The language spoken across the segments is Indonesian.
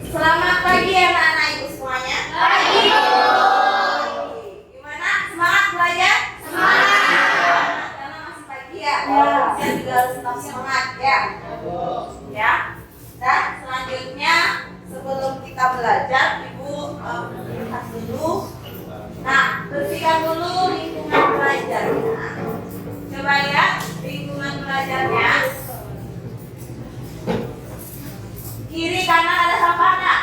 Selamat pagi anak-anak ibu semuanya. Pagi. Gimana? Semangat belajar? Semangat. Karena masih pagi ya. Saya juga harus tetap semangat ya. Ya. Dan selanjutnya sebelum kita belajar, ibu lihat dulu. Nah, bersihkan dulu lingkungan belajarnya. Coba lihat lingkungan belajarnya. Kiri kanan ada sampah nggak?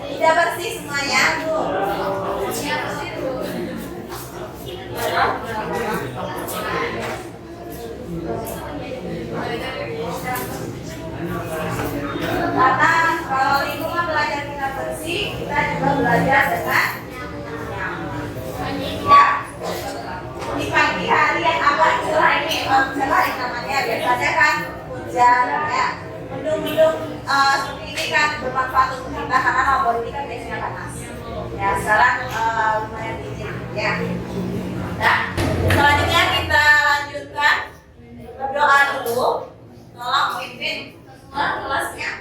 Tidak bersih semuanya. Karena kalau lingkungan belajar kita bersih, kita juga belajar dengan ya. Di pagi hari yang agak cerah ini, cerah namanya biasanya kan hujan ya. Mendung-mendung seperti ini kan bermanfaat untuk kita karena labor ini kan biasanya panas. Ya sekarang lumayan dingin ya. Nah, selanjutnya kita lanjutkan berdoa dulu. Tolong pimpin kelasnya.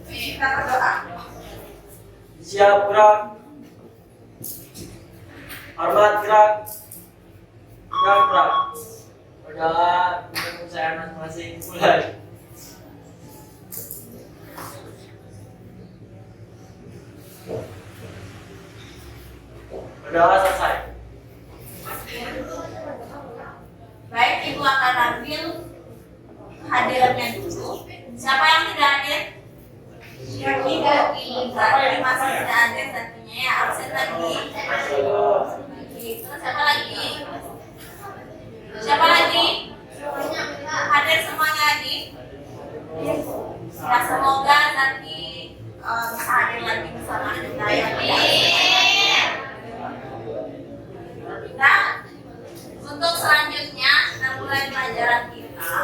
Kita berdoa. Siap gerak. Hormat gerak. Gerak. Berdoa untuk saya masing-masing mulai. Berdoa selesai. Baik, ibu akan ambil hadirannya dulu. Siapa yang tidak hadir? Berarti masih tidak hadir tentunya ya. Absen lagi. Terus siapa lagi? Siapa lagi? Hadir semuanya lagi? Nah, semoga nanti bisa hadir lagi bersama kita ya. Nah, untuk selanjutnya kita mulai pelajaran kita.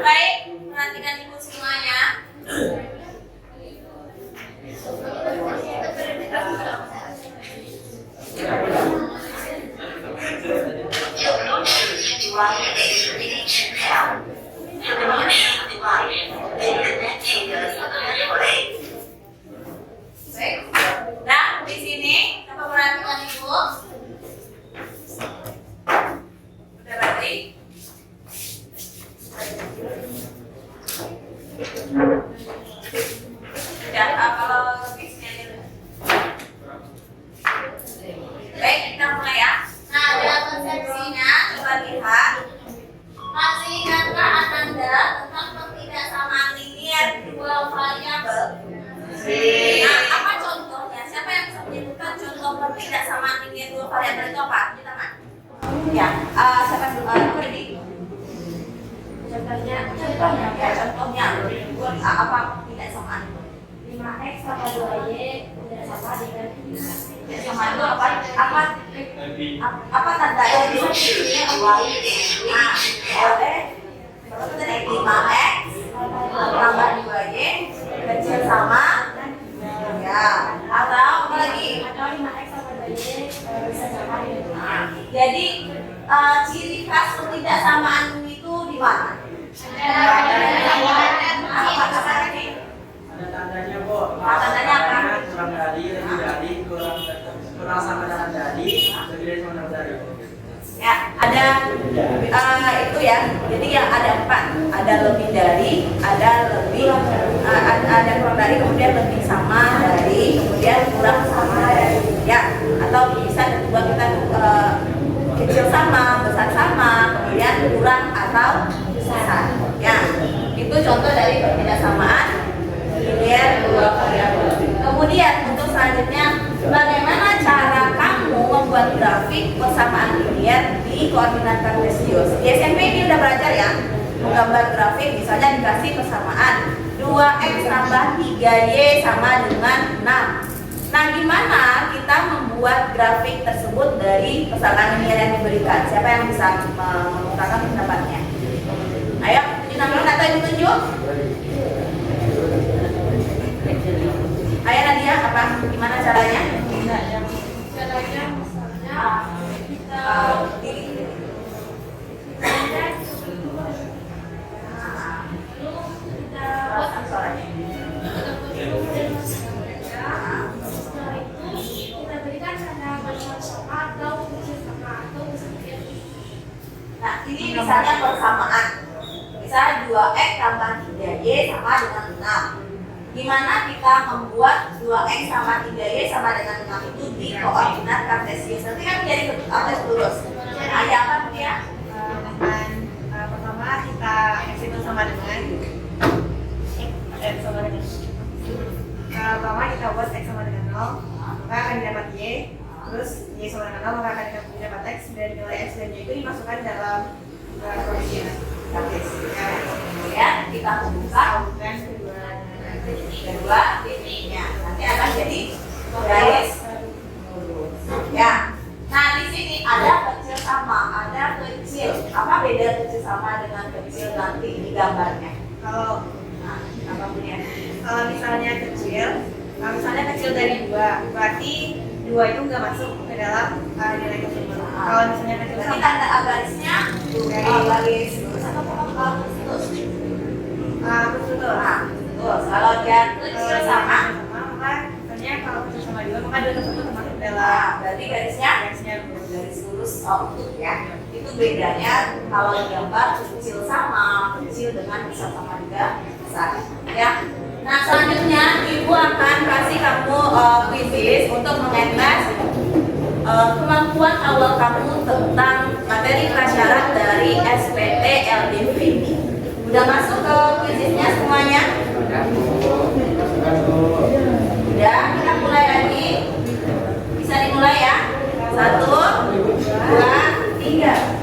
Baik, perhatikan ibu semuanya. Baik. Nah, di sini coba perhatikan ibu. Udah berarti? Ya, kalau lebih sini. Baik, kita mulai ya. Nah, dalam konsepsinya coba lihat. Masih ingatkah Ananda tentang ketidaksamaan linier dua variabel? Nah, apa contohnya? Siapa yang bisa menyebutkan contoh ketidaksamaan linier dua variabel itu apa? Di tangan. Ya, siapa dulu? Ready? Contohnya apa ketidaksamaan? 5x sama 2y tidak sama dengan Sama itu apa tandanya? Nah, boleh. Berapa tadi? 5x tambah 2y kecil sama ya. Atau apa lagi? atau 5x sama 2y bisa sama dengan Nah, jadi ciri khas ketidaksamaan itu di mana? Apa kata ini? Ada tandanya, Bu. Tandanya apa? Kurang dari, lebih dari, kurang sama dengan dari, lebih dari sama dengan dari. Ya, ada itu ya. Jadi yang ada 4, ada lebih dari, ada lebih, ada kurang dari, kemudian lebih sama dari, kemudian kurang sama dari. Ya, atau bisa juga kita kecil sama, besar sama, kemudian kurang atau besar. Ya, itu contoh dari ketidaksamaan linier dua variabel. Kemudian untuk selanjutnya, bagaimana cara kamu membuat grafik persamaan ini linear di koordinat kartesius. Di SMP ini udah belajar ya, menggambar grafik, misalnya dikasih persamaan 2x tambah 3y sama dengan 6. Nah, gimana kita membuat grafik tersebut dari persamaan linear yang diberikan? Siapa yang bisa mengungkapkan pendapatnya? Ayo, tunjuk atau ibu tunjuk? Ayo Nadia, apa? Gimana caranya? Caranya misalnya kita Nah, ini misalnya persamaan. Misalnya 2x tambah 3y sama dengan 6. Gimana kita membuat 2x sama 3y sama dengan 6 itu di koordinat kartesius? Nanti kan menjadi kartesius lurus. Nah, ya apa dia? Pertama kita x itu sama dengan pertama kita buat x sama dengan 0, maka akan didapat y, terus y sama dengan 0 maka akan didapat x, dan nilai x dan y itu dimasukkan dalam koordinat kartesius. Ya, kita buka Dan kedua titiknya. Nanti akan jadi garis lurus. Ya. Nah, di sini ada kecil sama, ada kecil. Apa beda kecil sama dengan kecil nanti di gambarnya? kalau Apa punya? kalau misalnya kecil dari 2, berarti 2 itu nggak masuk ke dalam nilai tersebut. Kalau misalnya kecil Berarti sama tanda garisnya garis lurus atau garis lurus? betul. Nah, terus kalau dia kecil sama, maka misalnya kalau kecil sama 2, maka 2 tersebut termasuk dalam nah, berarti garisnya lurus. garis lurus ya. Itu bedanya kalau gambar kecil sama, kecil dengan besar sama juga besar ya. Nah, selanjutnya ibu akan kasih kamu quiz untuk mengetes kemampuan awal kamu tentang materi prasyarat dari SPT LDV. Udah masuk ke quiznya semuanya? Udah, kita mulai lagi. Bisa dimulai ya? 1, 2, 3.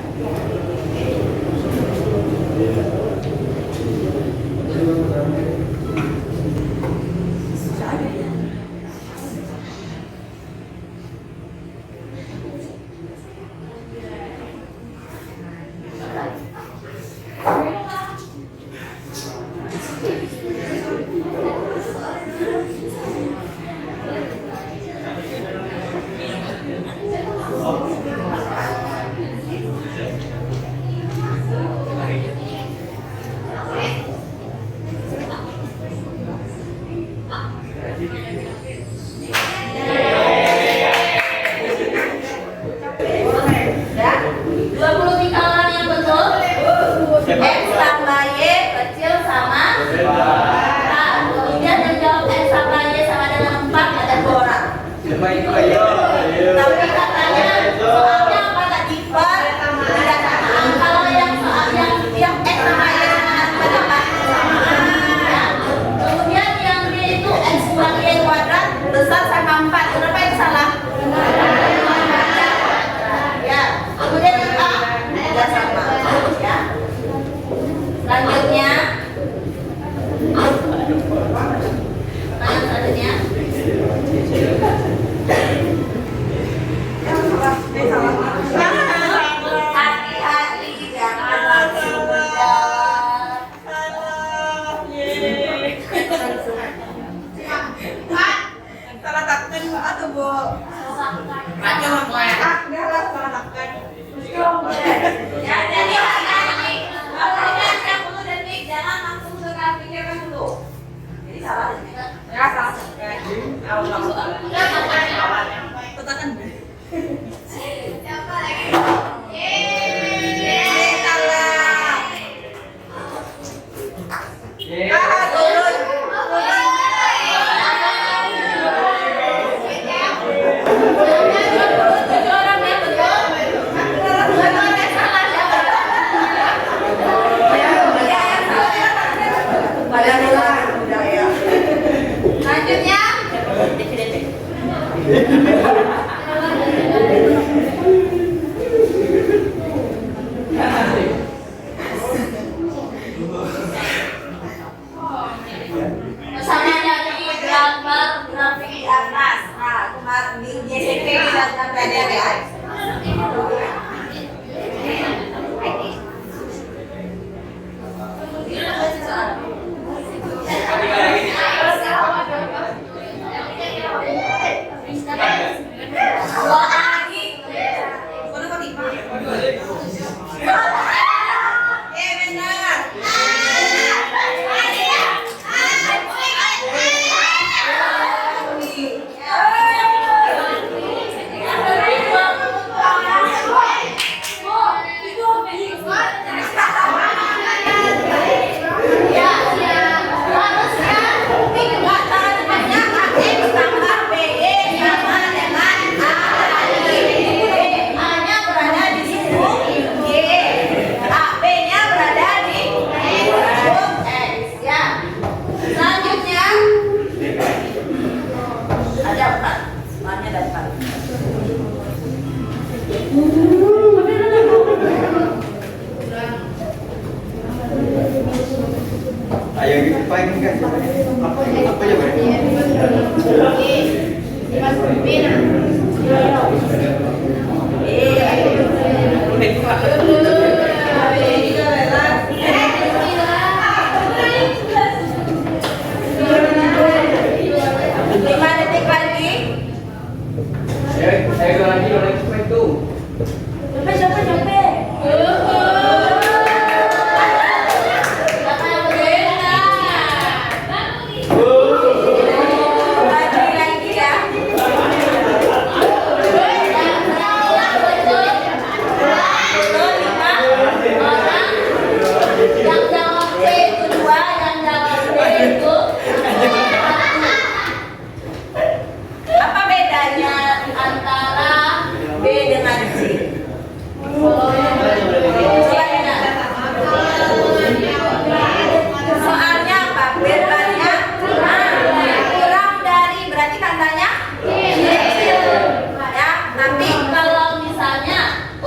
Ya, 23 orang yang betul. X tambah Y kecil sama. Nah, kemudian yang jawab X tambah Y sama dengan 4 ada 2 orang. Tapi katanya soalnya apa tadi? Tidak sama. Kalau yang soal yang X sama Y sama dengan apa? Ya. Kemudian yang B itu X kurang Y kuadrat besar sama 4. Kenapa itu salah? Ya. Kemudian yang A tidak sama. Ya. Selanjutnya. Selanjutnya. Hati-hati jangan langsung menjawab. Salah takkan atau bu? Macam apa ya? Udah lah, salah takkan. Ya,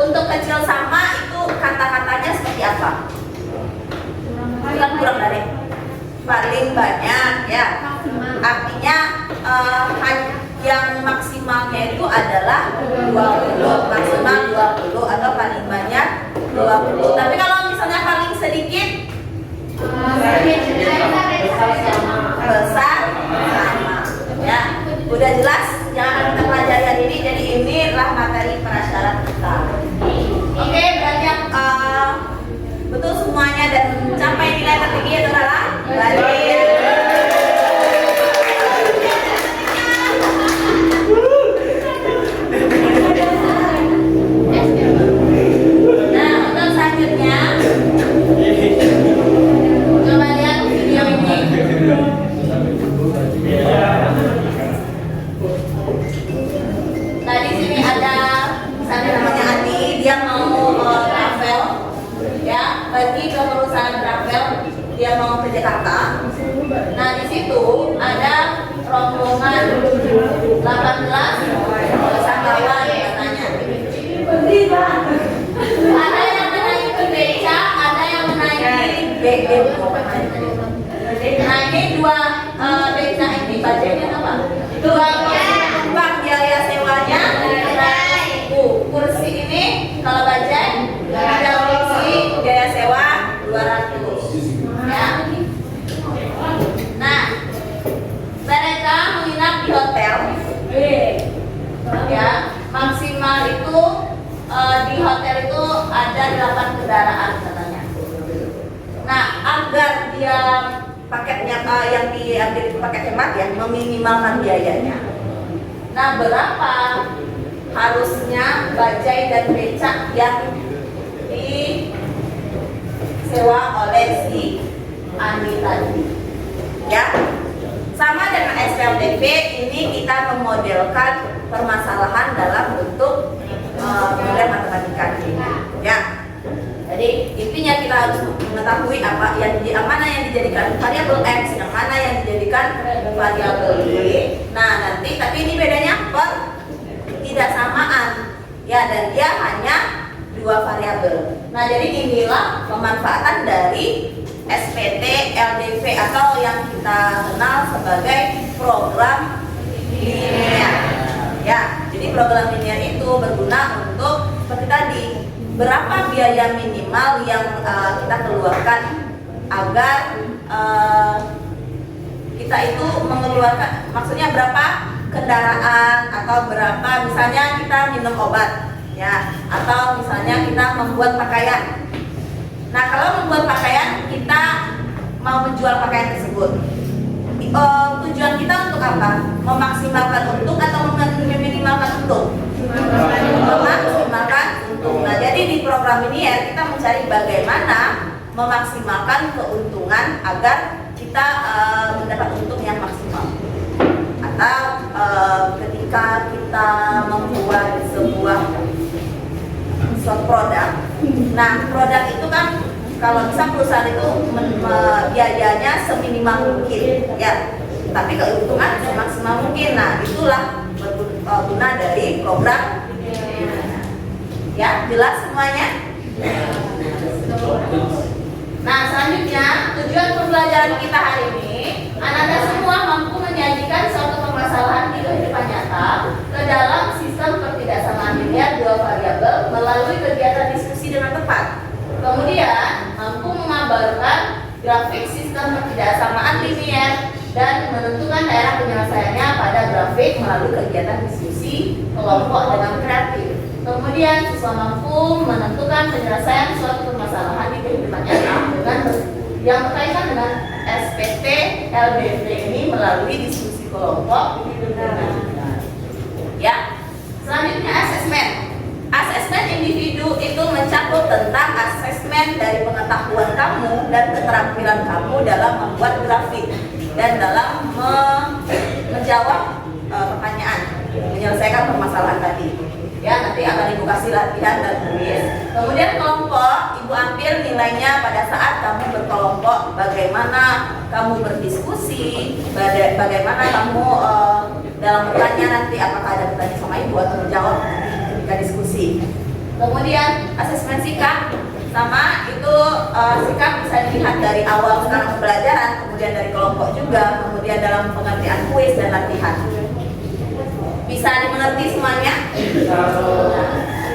untuk kecil sama itu kata-katanya seperti apa? Bukan kurang dari paling banyak ya. Artinya yang maksimalnya itu adalah 20, maksimal 20 atau paling banyak 20. Tapi kalau misalnya paling sedikit besar sama. Ya, udah jelas yang akan kita pelajari hari ini. Jadi inilah materi prasyarat kita. Oke, berarti betul semuanya dan mencapai nilai tertinggi itu adalah baik. Nah, untuk selanjutnya coba lihat video ini. Nah, di sini ada misalnya namanya Adi, dia mau travel, ya, pergi ke perusahaan travel, dia mau ke Jakarta. Nah, di situ ada rombongan 18 wisatawan katanya. Ada yang menaiki beca, ada yang menaiki BM. Nah, ini dua beca ini budgetnya apa? Dua uang biaya sewanya. Kursi ini kalau bajai ada kursi biaya sewa 200. Ya. Nah, mereka menginap di hotel. Ya, maksimal itu di hotel itu ada 8 kendaraan katanya. Nah, agar dia paketnya yang diambil itu paket hemat ya, meminimalkan biayanya. Nah, berapa harusnya bajai dan becak yang disewa oleh si Andi tadi? Ya, sama dengan SPLDP ini kita memodelkan permasalahan dalam bentuk model matematika ini. Ya, jadi intinya kita harus mengetahui apa yang mana yang dijadikan variabel X, yang mana yang dijadikan variabel Y. Nah, nanti tapi ini bedanya tidak samaan ya, dan dia hanya 2 variabel. Nah, jadi inilah pemanfaatan dari SPT LDV atau yang kita kenal sebagai program linear. Ya, jadi program linear itu berguna untuk seperti tadi, berapa biaya minimal yang kita keluarkan agar kita itu mengeluarkan, maksudnya berapa kendaraan atau berapa misalnya kita minum obat ya, atau misalnya kita membuat pakaian. Nah, kalau membuat pakaian kita mau menjual pakaian tersebut, tujuan kita untuk apa? Memaksimalkan untung atau meminimalkan untung? Memaksimalkan untung. Nah, jadi di program ini ya kita mencari bagaimana memaksimalkan keuntungan agar kita mendapat untung yang maksimal. Atau ketika kita membuat sebuah produk, nah produk itu kan kalau bisa perusahaan itu biayanya seminimal mungkin, ya, tapi keuntungan semaksimal mungkin. Nah, itulah guna dari program. Ya, jelas semuanya. Nah, selanjutnya tujuan pembelajaran kita hari ini, Anda semua mampu menyajikan suatu permasalahan di kehidupan nyata ke dalam sistem pertidaksamaan linear 2 variabel melalui kegiatan diskusi dengan tepat. Kemudian mampu mengabarkan grafik sistem pertidaksamaan linear dan menentukan daerah penyelesaiannya pada grafik melalui kegiatan diskusi kelompok dengan kreatif. Kemudian siswa mampu menentukan penyelesaian suatu permasalahan di kehidupan nyata dengan yang berkaitan dengan SPT LDV ini melalui diskusi kelompok. Ya, selanjutnya asesmen. Asesmen individu itu mencakup tentang asesmen dari pengetahuan kamu dan keterampilan kamu dalam membuat grafik dan dalam menjawab pertanyaan, menyelesaikan permasalahan tadi. Ya, nanti akan ibu kasih latihan dan tulis. Kemudian kelompok, ibu ambil nilainya pada saat kamu berkelompok, bagaimana kamu berdiskusi, bagaimana kamu dalam bertanya nanti apakah ada bertanya sama ibu atau menjawab ketika diskusi. Kemudian asesmen sikap sama itu sikap bisa dilihat dari awal sekarang pembelajaran, kemudian dari kelompok juga, kemudian dalam pengertian kuis dan latihan. Bisa dimengerti semuanya?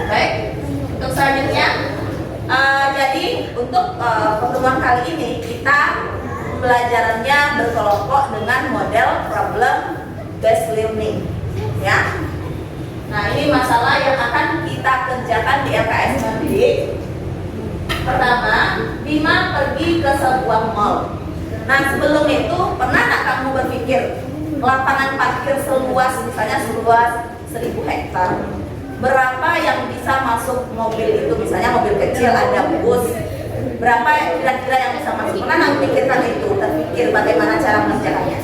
Baik. Untuk selanjutnya, jadi untuk pertemuan kali ini kita pembelajarannya berkelompok dengan model problem based learning, ya. Nah, ini masalah yang akan kita kerjakan di LKS Mandiri. Pertama, Bima pergi ke sebuah mall. Nah, sebelum itu pernah nggak kamu berpikir lapangan parkir seluas misalnya seluas 1000 hektar, berapa yang bisa masuk mobil itu? Misalnya mobil kecil, ada bus, berapa kira-kira yang bisa masuk? Pernah nggak memikirkan itu? Terpikir bagaimana cara mengerjakannya?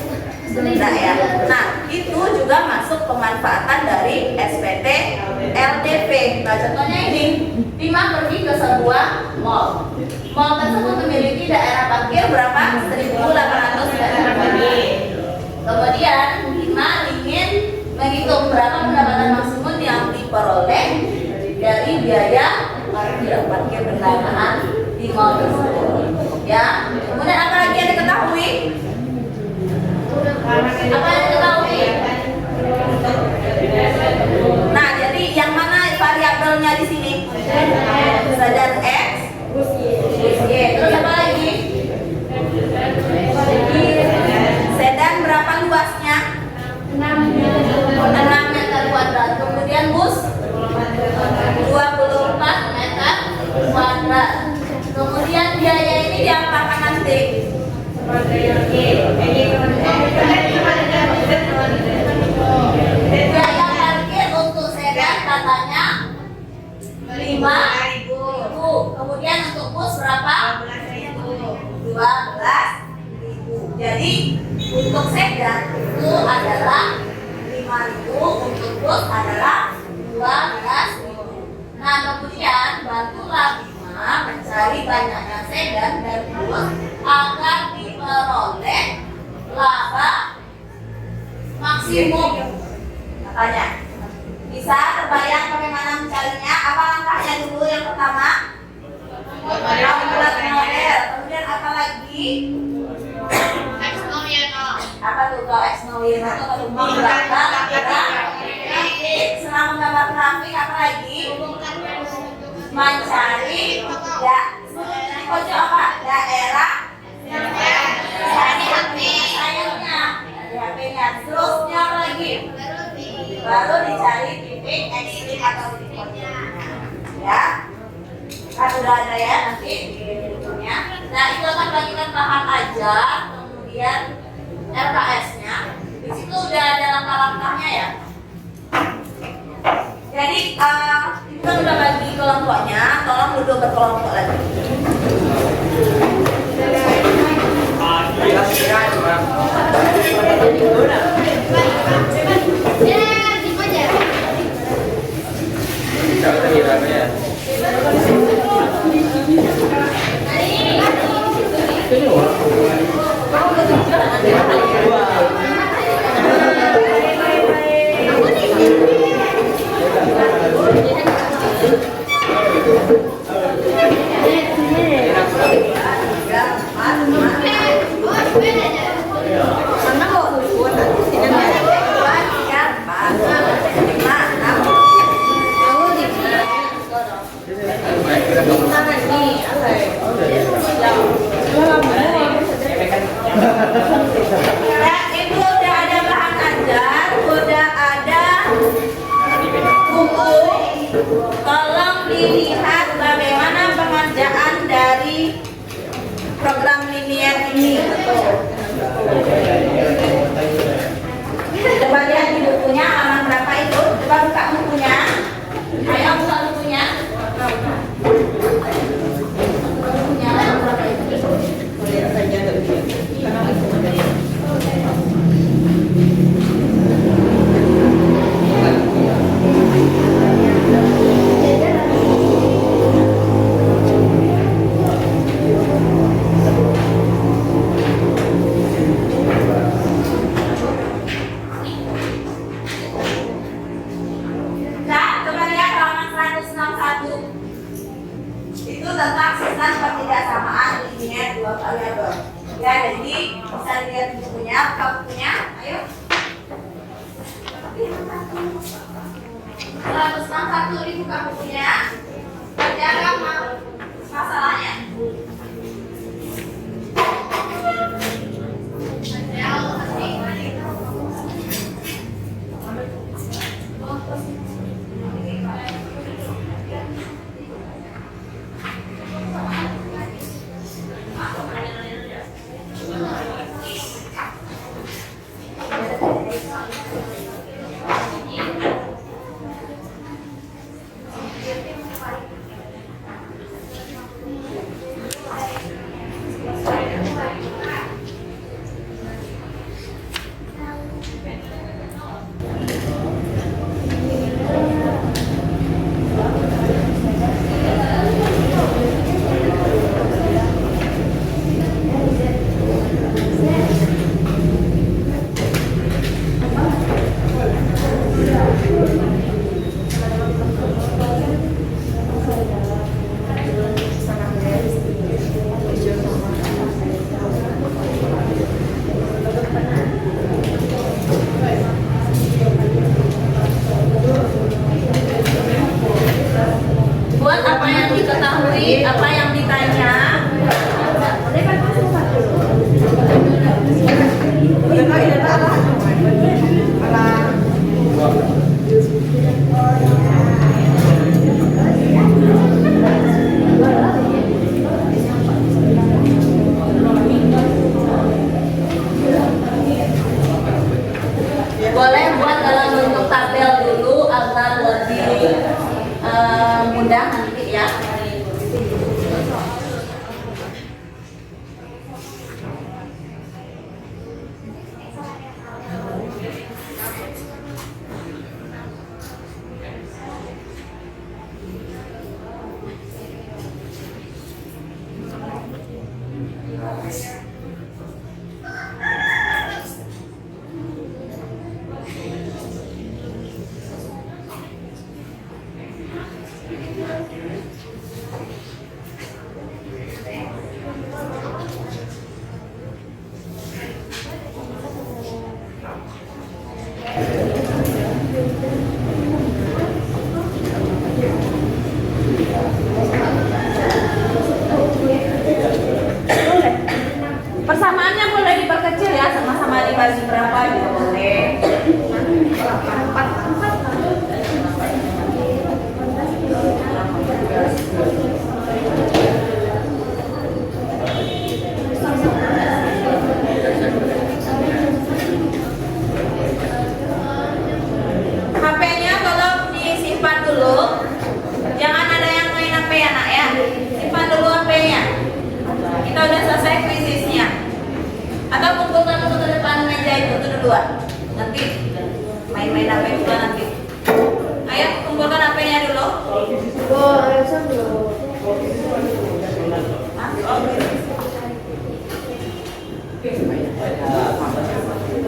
Tidak ya. Nah, itu juga masuk pemanfaatan dari SPT LDP. Nah, contohnya ini, Bima pergi ke sebuah mall. Mall tersebut memiliki daerah parkir berapa? 1.800 daerah parkir. Kemudian Bima ingin menghitung berapa pendapatan maksimum yang diperoleh dari biaya parkir kendaraan di mall tersebut. Ya. Kemudian apa lagi yang diketahui? Apa yang diketahui? Nah, jadi yang mana variabelnya di sini? Sedan X, bus Y. Terus apa lagi? Sedan berapa luasnya? 6 meter kuadrat. Kemudian bus 24 meter kuadrat. Kemudian biaya ini diapakan nanti? Biaya parkir untuk sedan katanya 5.000. Kemudian untuk bus berapa? 12.000. Jadi untuk sedan itu adalah 5.000, untuk bus adalah 12.000. Nah, kemudian bantulah Bima mencari banyaknya sedan dan bus agar diperoleh laba maksimum. Katanya bisa terbayang bagaimana mencarinya? Apa langkahnya dulu? Yang pertama membuat model. Kemudian apa lagi? Apa tuh kalau X nolin itu kalau menggambar grafik. Setelah menggambar grafik apa lagi? Mencari ya di pojok apa? Daerah sayangnya HP-nya. Terusnya apa lagi? Baru dicari titik ekstrim atau titik pojoknya. Ya, kan sudah ada ya nanti di bukunya. Nah, itu akan bagikan bahan ajar, kemudian LKS-nya. Di situ udah ada langkah-langkahnya ya. Jadi kita udah bagi kelompoknya, tolong duduk berkelompok lagi. Ya, itu udah ada bahan ajar, udah ada buku. Tolong dilihat bagaimana pengerjaan dari program linear ini. Betul. Coba lihat di bukunya halaman berapa itu. Coba buka bukunya. Ayo buka bukunya. Bukunya halaman berapa itu? tentang ketidaksamaan linear dua variabel. Ya, jadi bisa lihat bukunya, bukunya, ayo. 161 dibuka bukunya. Kerjakan masalahnya. Buat apa yang diketahui, apa yang ditanya. Boleh buat dalam bentuk tabel dulu agar lebih mudah nanti ya. Persamaannya boleh diperkecil ya, sama-sama dibagi berapa juga boleh. HP-nya tolong disimpan dulu. Jangan ada yang main HP ya nak ya. Simpan dulu HP-nya. Kita udah selesai kuisisnya. Atau kumpulkan dulu ke depan meja itu duluan. Nanti main-main HP juga nanti. Ayo kumpulkan HP-nya dulu.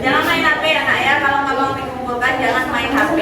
Jangan main HP ya nak ya. Kalau nggak mau dikumpulkan jangan main HP.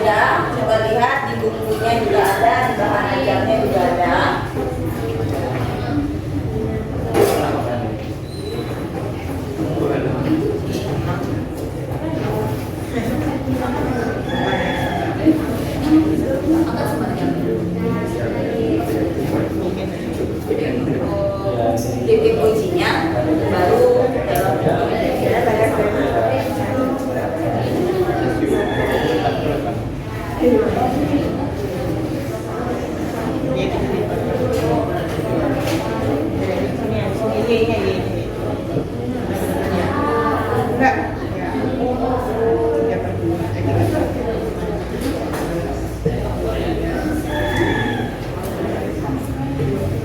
Ya, coba lihat di bukunya juga ada, di bahan ajarnya juga ada. Titik ujinya baru dalam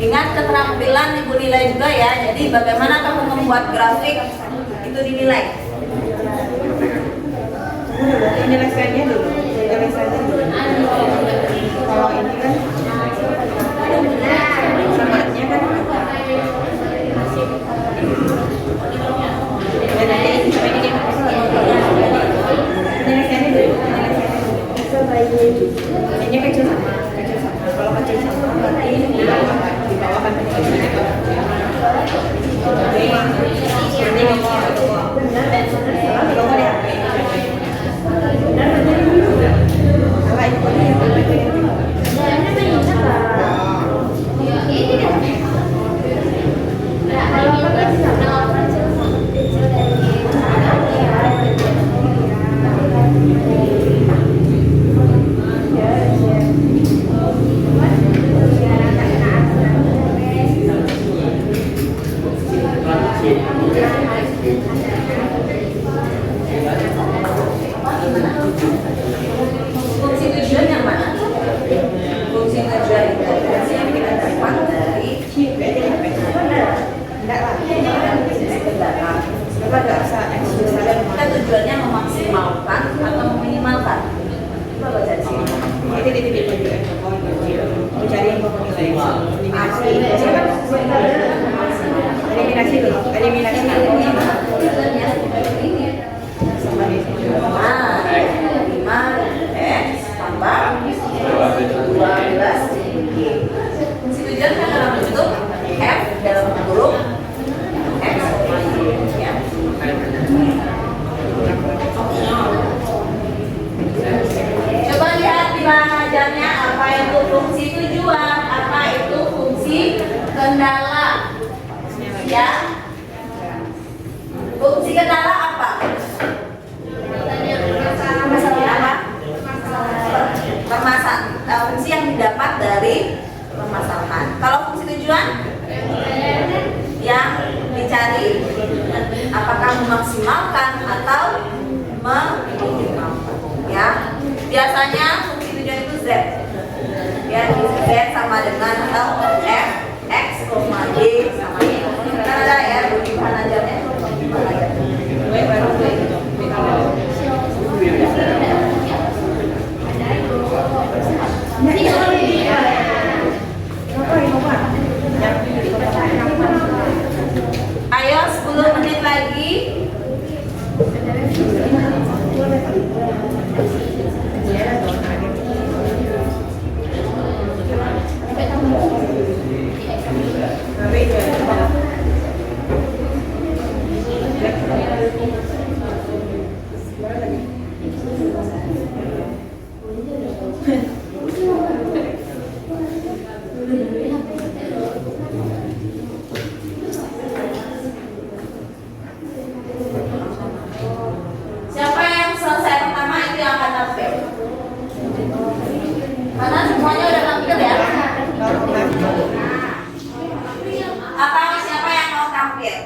Ingat keterampilan ibu nilai juga ya. Jadi bagaimana kamu membuat grafik itu dinilai. Menyelesaikannya dulu. Kalau ini kan samatnya kan penyelesaiannya dulu. Ini kecil sama. Kalau kecil sama berarti di bawah kan Fungsi tujuan yang mana? Fungsi tujuan itu fungsi yang kita dapat dari kita tujuannya memaksimalkan atau meminimalkan. Coba baca di sini. mencari yang eliminasi dulu. Nah, 5x tambah 12 fungsi tujuan kan dalam bentuk f dalam huruf x ya. Coba lihat di bahan ajarnya apa itu fungsi tujuan, apa itu fungsi kendala. Ya. Fungsi kendala apa? Fungsi yang didapat dari permasalahan. Kalau fungsi tujuan yang dicari apakah memaksimalkan atau meminimalkan. Ya, biasanya fungsi tujuan itu z. Ya, z sama dengan atau f x, y sama y. Kan ada ya di bahan ajarnya. Ayo 10 menit lagi. Siapa yang selesai pertama itu yang akan tampil. Karena semuanya udah tampil ya. Atau siapa yang mau tampil?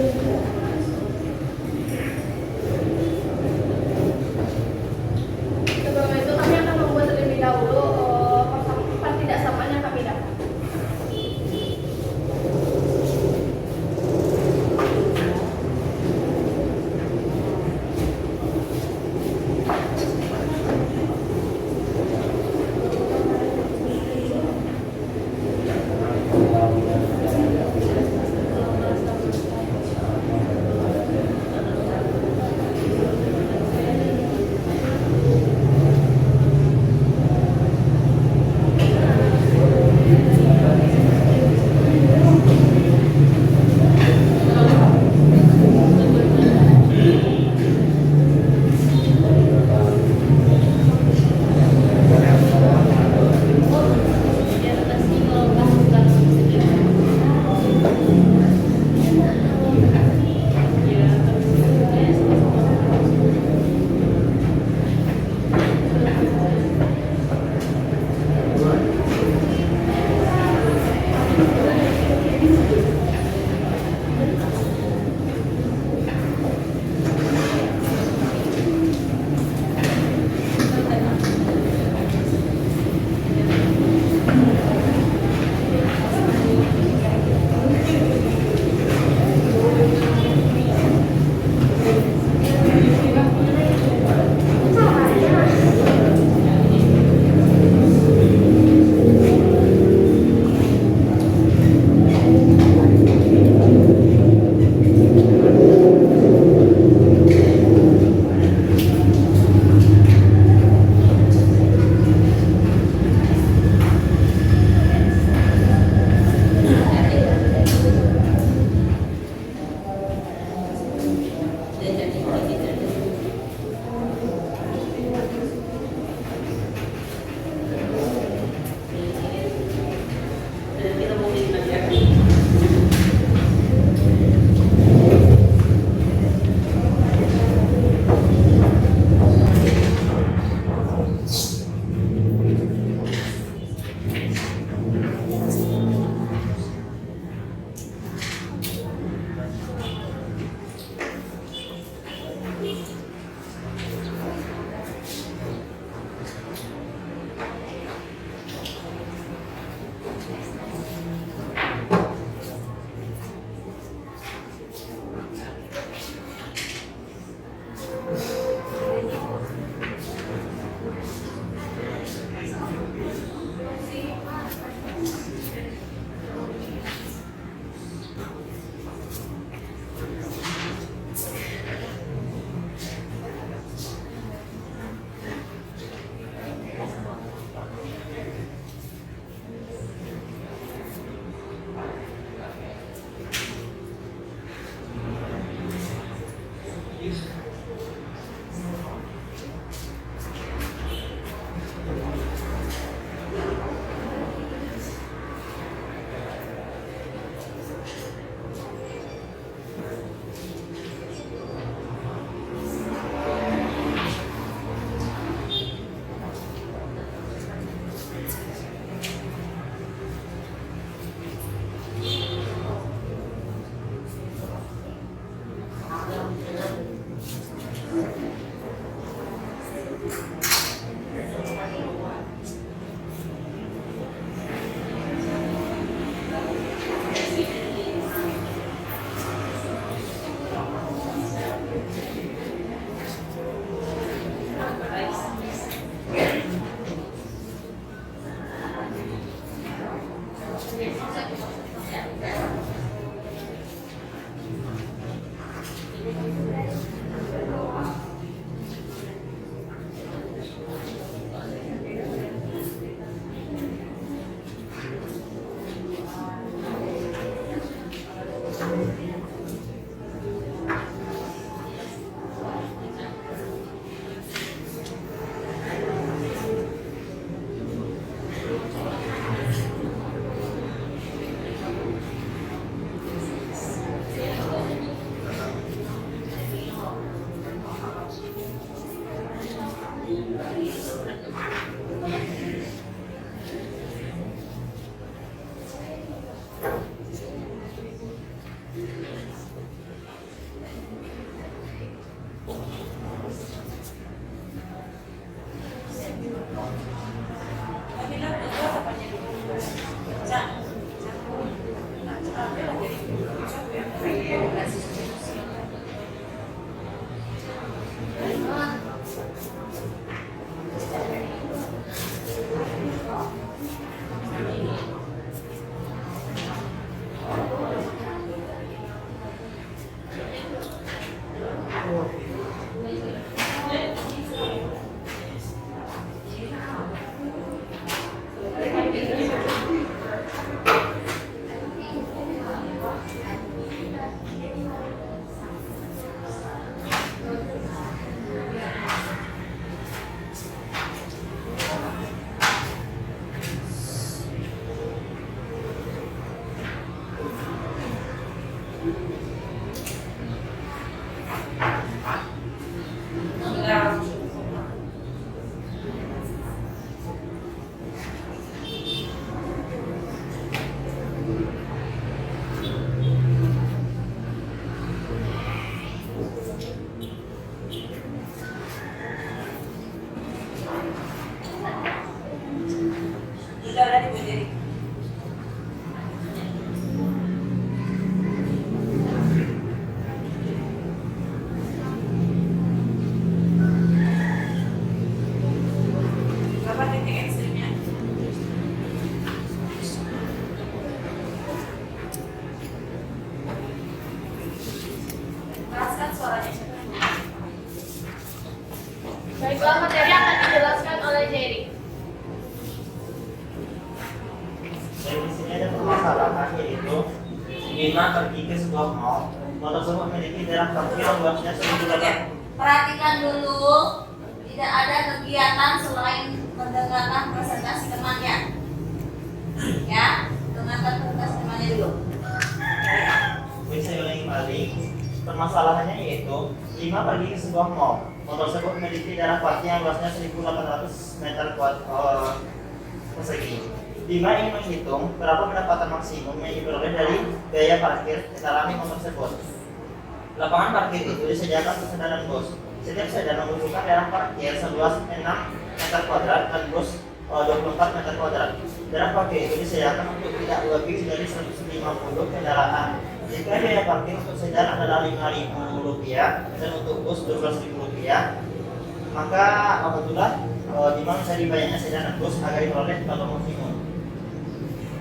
Sebelum itu kami akan membuat terlebih dahulu persamaan tidak samaan yang kami dapat. 5 pergi ke sebuah mall tersebut memiliki jarak parkir yang luasnya 1.800. Perhatikan dulu, tidak ada kegiatan selain mendengarkan presentasi temannya. Ya, dengarkan presentasi temannya dulu. Bisa ulangi kembali. Permasalahannya yaitu 5 pergi ke sebuah mall tersebut memiliki jarak parkir yang luasnya 1.800 meter persegi. 5 ingin menghitung berapa pendapatan maksimum yang diperoleh dari biaya parkir kendaraan mall tersebut. Lapangan parkir itu disediakan untuk sedan bus. Setiap sedan membutuhkan jarak parkir seluas 6 meter kuadrat dan bus 24 meter kuadrat. Jarak parkir itu disediakan untuk tidak lebih dari 150 kendaraan. Jika biaya parkir untuk sedan adalah Rp5.000 dan untuk bus Rp12.000, maka apabila mencari banyaknya sedan dan bus agar diperoleh total maksimum.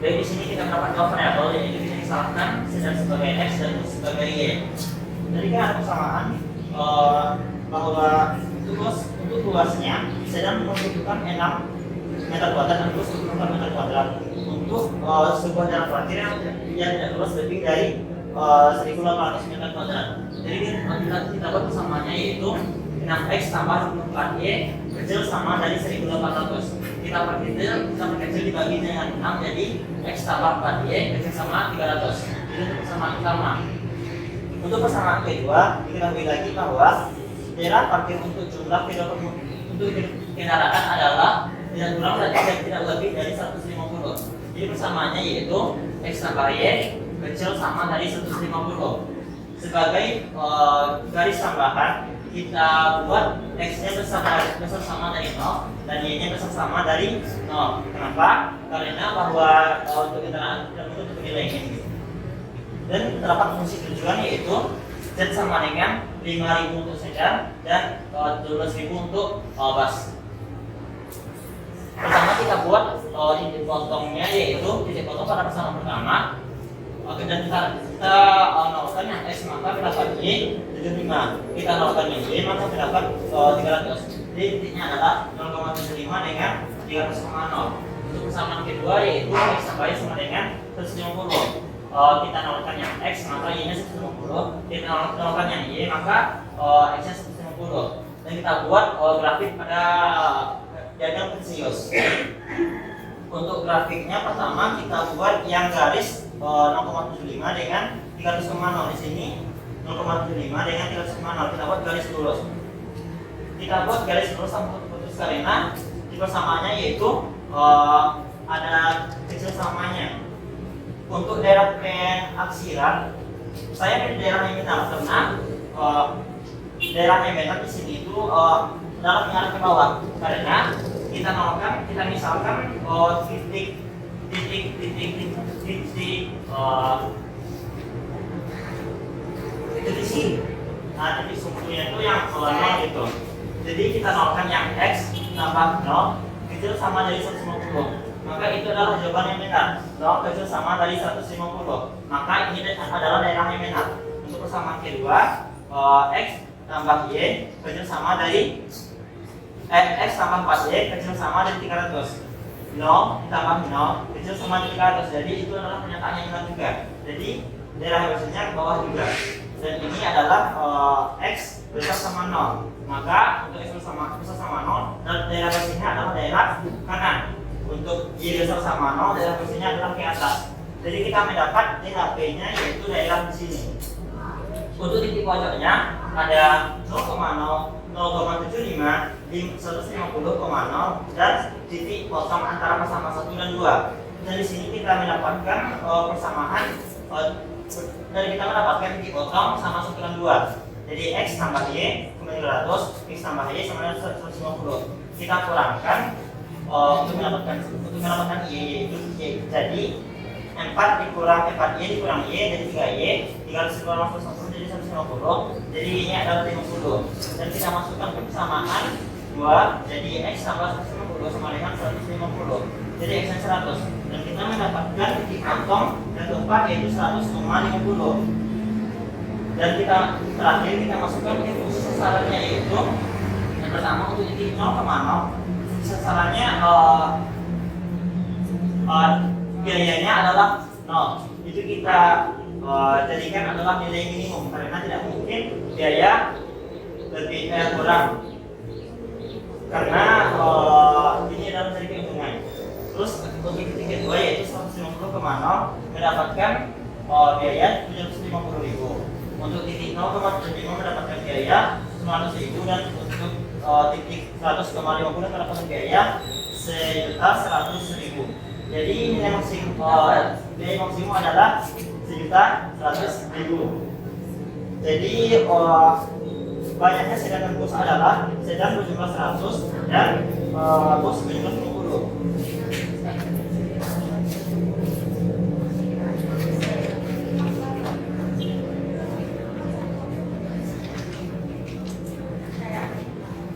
Baik, di sini kita mendapat dua variabel, yaitu bisa disalahkan sedan sebagai X dan bus sebagai Y. Jadi kan ada persamaan bahwa untuk luasnya sedan membutuhkan 6 meter kuadrat dan bus 4 meter kuadrat untuk sebuah jarak parkir yang tidak luas lebih dari 1.800 meter kuadrat. Jadi kita buat persamaannya yaitu 6x tambah 4y kecil sama dari 1.800. Kita perkecil dibagi dengan 6 jadi x tambah 4y kecil sama 300. Jadi untuk persamaan utama. Untuk persamaan kedua diketahui lagi bahwa daerah parkir untuk jumlah kendaraan adalah tidak kurang dan tidak lebih dari 150. Jadi persamaannya yaitu x tambah y kecil sama dari 150. Sebagai garis tambahan kita buat x-nya besar sama dari 0 dan y-nya besar sama dari 0. Kenapa? Karena bahwa untuk kendaraan tidak butuh penilaian gitu. Dan terdapat fungsi tujuan yaitu z sama dengan 5.000 untuk sedan dan 12.000 untuk bus. Pertama kita buat titik potongnya yaitu titik potong pada persamaan pertama. Oke, dan kita nolkan yang x maka dapat y 75. Kita nolkan yang y maka dapat 300. Jadi titiknya adalah 0,75 dengan 300,0. Untuk persamaan kedua yaitu x tambah y sama dengan 150. Kita nolkan yang x maka y nya 150. Kita nolkan yang y maka x nya 150. Dan kita buat grafik pada diagram Vensius. Untuk grafiknya pertama kita buat yang garis 0,75 dengan 300,0. Di sini 0,75 dengan 300,0. Kita buat garis lurus. Kita buat garis lurus sampai putus karena di persamaannya yaitu ada kecil samanya. Untuk daerah aksial, saya pilih daerah yang benar karena daerah yang benar di sini itu dalam mengarah ke bawah. Karena kita misalkan titik di sini. Nah, titik sumbernya itu yang 0 gitu. Jadi kita nolkan yang x tambah 0 kecil sama dari 150. Maka itu adalah jawaban yang benar. 0 kecil sama dari 150. Maka ini adalah daerah yang benar. Untuk persamaan kedua, x tambah y kecil sama dari x tambah 4y kecil sama dari 300. 0 tambah 0 kecil sama dari 300. Jadi itu adalah pernyataan yang benar juga. Jadi daerah hasilnya ke bawah juga. Dan ini adalah x besar sama 0. Maka untuk x besar sama 0 dan daerah hasilnya adalah daerah kanan. Untuk y besar sama 0 daerah hasilnya adalah ke atas. Jadi kita mendapat DHP-nya yaitu daerah di sini. Untuk titik pojoknya ada 0,0, 0,75, 150,0 dan titik potong antara persamaan 1 dan 2. Dan di sini kita mendapatkan persamaan dan kita mendapatkan titik potong sama 1 dan 2. Jadi x tambah y kembali 200, x tambah y sama dengan 150. Kita kurangkan untuk mendapatkan y yaitu y. Jadi 4 dikurang 4y dikurang y jadi 3y, 300 dikurang 150 jadi 150. Jadi ini adalah 50. Dan kita masukkan ke persamaan 2 jadi x tambah 150 sama dengan 150. Jadi x nya 100. Dan kita mendapatkan titik potong yang keempat yaitu 100,50. Dan kita terakhir kita masukkan ke fungsi sasarannya yaitu yang pertama untuk titik 0,0 sasarannya biayanya adalah 0. Itu kita jadikan adalah nilai minimum karena tidak mungkin biaya lebih kurang karena ini adalah dari keuntungan. Terus untuk titik kedua yaitu 150,0 mendapatkan biaya 750.000. Untuk titik 0,75 mendapatkan biaya 900.000 dan untuk titik 100,50 mendapatkan biaya 1.100.000. Jadi nilai maksimum biaya maksimum adalah 1.100.000. Jadi banyaknya sedan dan bus adalah sedan berjumlah 100 dan bus berjumlah 50.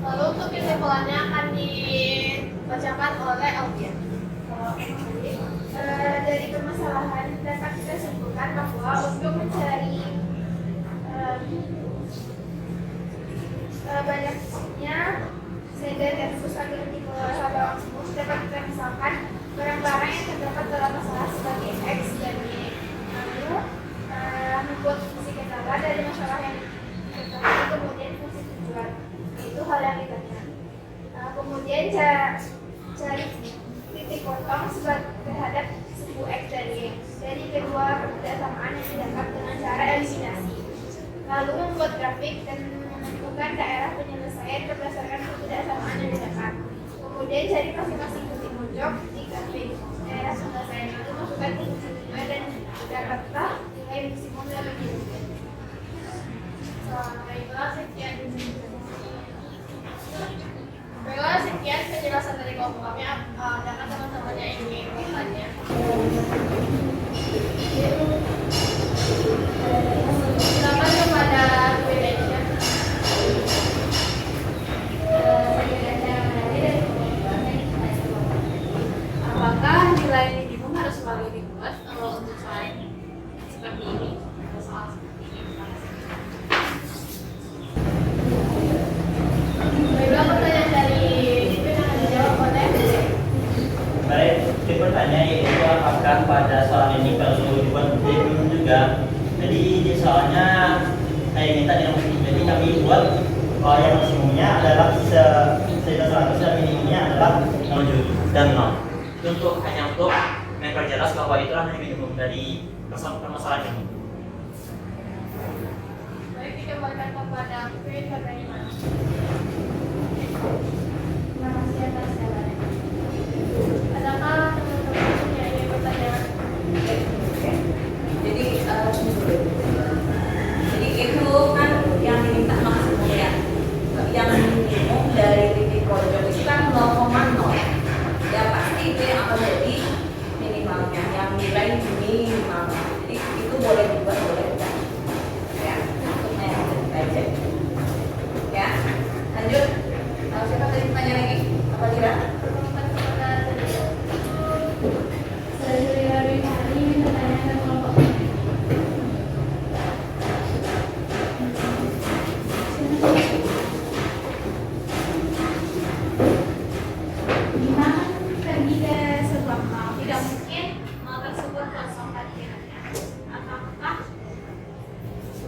Lalu untuk kesimpulannya akan dibacakan oleh Alfian. Dari permasalahan dapat kita simpulkan bahwa untuk mencari banyaknya sedan dan bus agar dikelola secara maksimum dapat kita misalkan barang-barang yang terdapat dalam masalah sebagai X dan Y. Lalu membuat fungsi kendala dari masalah yang terdapat kemudian fungsi tujuan. Itu hal yang kita lihat. Kemudian cari titik potong terhadap suku X dan Y dari kedua kebersamaan yang didapat dengan cara eliminasi. Lalu membuat grafik dan menentukan daerah penyelesaian berdasarkan kebersamaan yang didapat. Kemudian cari masing-masing titik pojok di grafik daerah penyelesaian lalu masukkan fungsi tujuan dan dapatlah nilai maksimum dalam hidup. Baiklah, sekian penjelasan dari kelompok kami. Adakah teman-teman yang ingin bertanya? Silakan kepada Q&A. Apakah nilai minimum harus selalu dibuat kalau untuk soal seperti ini? Soal seperti ini. Baiklah, pertanyaan dari Ipin akan dijawab oleh Baik, pertanyaan yaitu apakah pada soal ini perlu dibuat minimum juga? Jadi di soalnya saya minta yang maksimum. Jadi kami buat yang maksimumnya adalah 100 dan minimumnya adalah 0 dan 0. Itu hanya untuk memperjelas bahwa itulah hanya minimum dari permasalahan ini. Baik, dikembalikan kepada Ipin katanya mana? Terima kasih atas jawabannya. Adakah teman-teman yang ingin bertanya? Jadi itu kan yang diminta maksimum ya. Yang minimum dari titik pojok itu kan 0,0. Ya pasti itu yang akan jadi minimalnya. Yang nilai minimalnya. Jadi itu boleh dibuat, boleh tidak. Ya, untuk aja. Ya, lanjut. Siapa tadi bertanya lagi? Apa kira? Pergi ke sebuah mal, Tidak mungkin mal tersebut kosong parkirannya. Apakah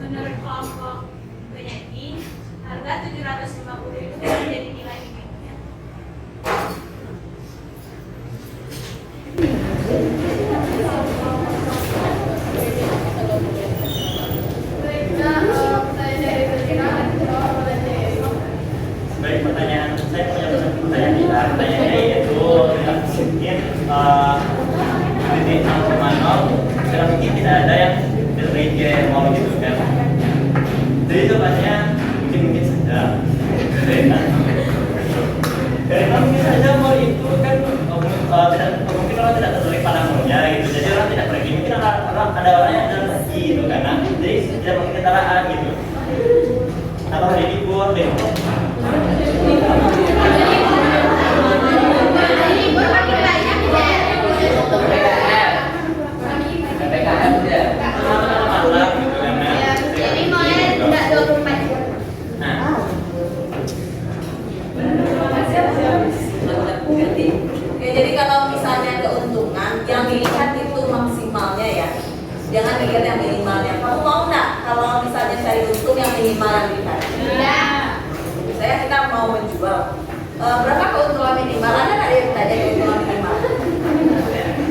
menurut kelompok penyanyi harga 750.000 itu menjadi nilai minimumnya? Baiklah, pertanyaan dari Ferdina akan dijawab oleh Deso. Baik, pertanyaan saya punya pertanyaan kita. Pertanyaannya yaitu tidak mungkin titik 0,0 tidak mungkin tidak ada yang terkait ke mau gitu kan. Jadi itu banyak mungkin saja. Karena mungkin saja mau itu kan tidak mungkin orang tidak tertarik pada maunya gitu. Jadi orang tidak pergi. Mungkin ada orang yang ada pergi gitu karena jadi tidak mungkin kendaraan gitu. Atau hari libur deh. jadi mulai tidak 24 jam. Ya, jadi kalau misalnya keuntungan yang dilihat itu maksimalnya ya, jangan dilihat yang minimal minimal yang dilihat? Saya kita mau menjual. Berapa keuntungan minimal? Ada nggak yang tanya keuntungan minimal?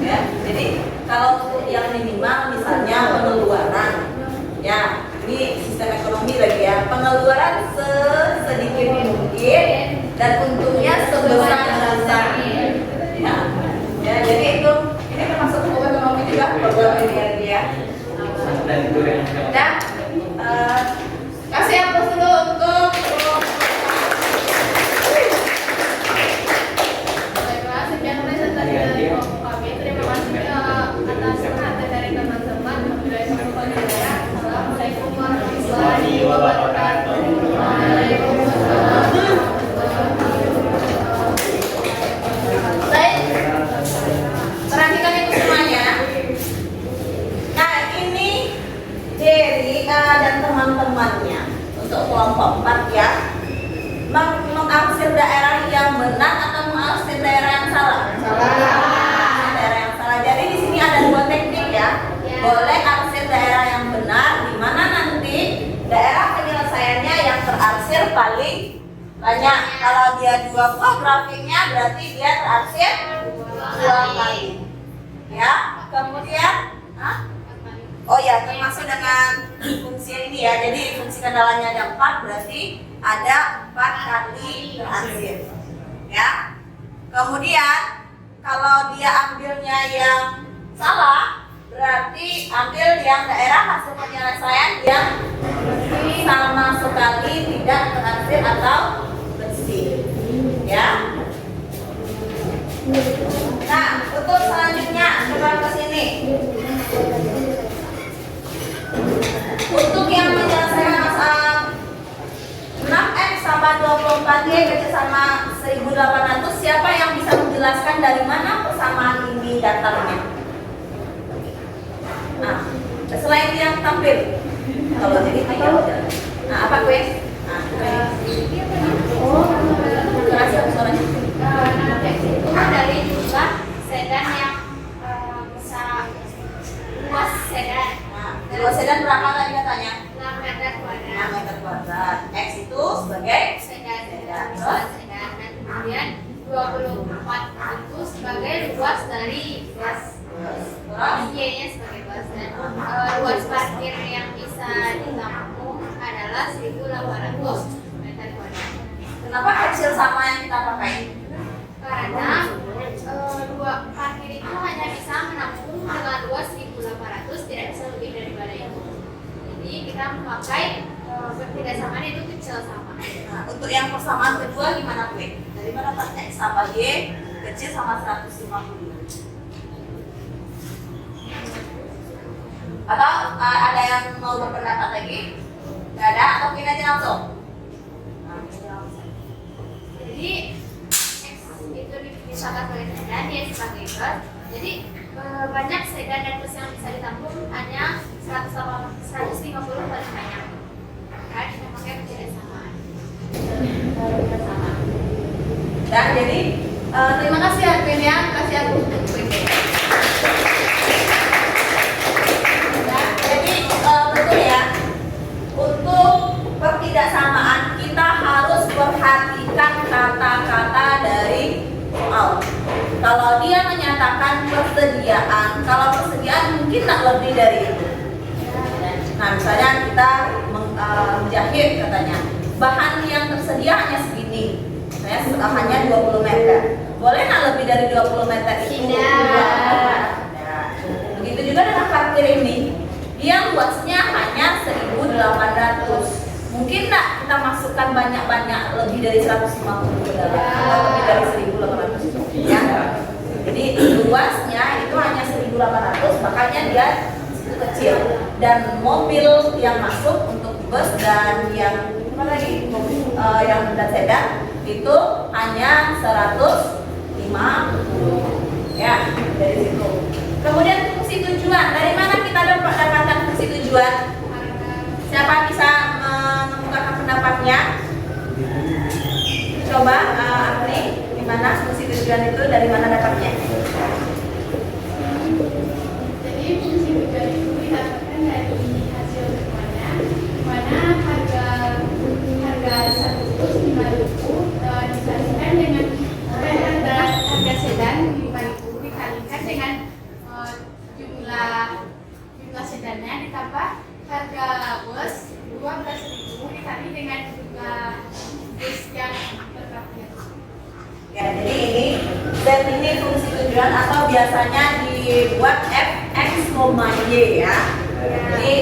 Ya, jadi kalau untuk yang minimal misalnya pengeluaran, ya ini sistem ekonomi lagi ya, pengeluaran sedikit mungkin dan untungnya sebesar-besarnya. Ya, jadi itu ini termasuk hukum ekonomi juga program ini ya. Dan itu yang Dan kasih aplaus dulu untuk Baiklah, sekian presentasi dari kelompok kami. Terima kasih atas perhatian dari teman-teman. Wabillahi taufiq wal hidayah. Assalamualaikum warahmatullahi wabarakatuh. Waalaikumsalam. Baik, perhatikan itu semuanya. Nah ini Jerry dan teman-temannya untuk kelompok 4 ya, mengarsir daerah yang benar atau mengarsir daerah yang salah? Daerah yang salah. Jadi di sini ada 2 teknik ya. Boleh arsir daerah yang benar, di mana nanti daerah penyelesaiannya yang terarsir paling banyak. Kalau dia 2 buah grafiknya berarti dia terarsir 2 kali. Ya, kemudian, oh ya, termasuk dengan fungsi ini ya. Jadi fungsi kendalanya ada 4, berarti ada 4 kali terarsir. Ya. Kemudian kalau dia ambilnya yang salah, berarti ambil yang daerah hasil penyelesaian yang sama sekali tidak terarsir atau bersih. Ya. Nah, untuk selanjutnya coba ke sini. Untuk yang menyelesaikan masalah 6X sama 24Y kecil sama 1800, siapa yang bisa menjelaskan dari mana persamaan ini datarnya? Nah, selain yang tampil, kalau jadi ayo. Nah, apa gue? Nah, kerasa suaranya. Nama teks itu dari jumlah sedan yang bisa luas sedan. Nah, luas sedan berapa tadi katanya? 6 meter 6 kuadrat. meter kuadrat. X itu sebagai Sedan, sedan. luas sedan, dan kemudian 24 itu sebagai luas dari bus. Y-nya sebagai bus, dan luas parkir yang bisa ditampung adalah 1.800 meter kuadrat. Kenapa kecil sama yang kita pakai? Karena dua parkir itu hanya bisa menampung dengan luas 1.800, tidak bisa lebih daripada itu. Jadi kita memakai ketidaksamaan itu kecil sama. Nah, untuk yang persamaan kedua gimana gue? Dari mana Pak? X sama Y kecil sama 150. Atau ada yang mau berpendapat lagi? Gak ada? Atau kita aja langsung? Nah, kita langsung. Jadi X itu misalkan sebagai sedan, Y sebagai bus. Jadi banyak sedan dan bus yang bisa ditampung hanya 150 paling banyak. Maka kita pakai ketidaksamaan. Dan jadi terima kasih admin ya, kasih aku untuk quiz. Jadi betul ya, untuk pertidaksamaan kita harus perhatikan kata-kata dari soal. Kalau dia menyatakan persediaan, kalau persediaan mungkin tak lebih dari itu. Nah misalnya kita menjahit katanya, bahan yang tersedia hanya segini, misalnya hanya 20 meter. Boleh nggak lebih dari 20 meter itu? Tidak. Begitu juga dengan parkir ini, dia luasnya hanya 1.800. Mungkin nggak kita masukkan banyak-banyak lebih dari 150 ke dalam, atau lebih dari 1.800 ya. Jadi luasnya itu hanya 1.800, makanya dia kecil. Dan mobil yang masuk untuk bus dan yang apa lagi yang dan sedan itu hanya 150 ya dari situ. Kemudian fungsi tujuan, dari mana kita dapatkan fungsi tujuan? Siapa bisa mengemukakan pendapatnya? Coba Apri, di mana fungsi tujuan itu, dari mana dapatnya? Jadi fungsi tujuan itu didapatkan dari hasil semuanya, di mana harga dikalikan dengan harga sedan 5.000 dikalikan dengan jumlah sedannya ditambah harga bus 12.000 dikali dengan jumlah bus yang terkapnya. Ya, jadi ini Z ini fungsi tujuan atau biasanya dibuat fx, y ya. Jadi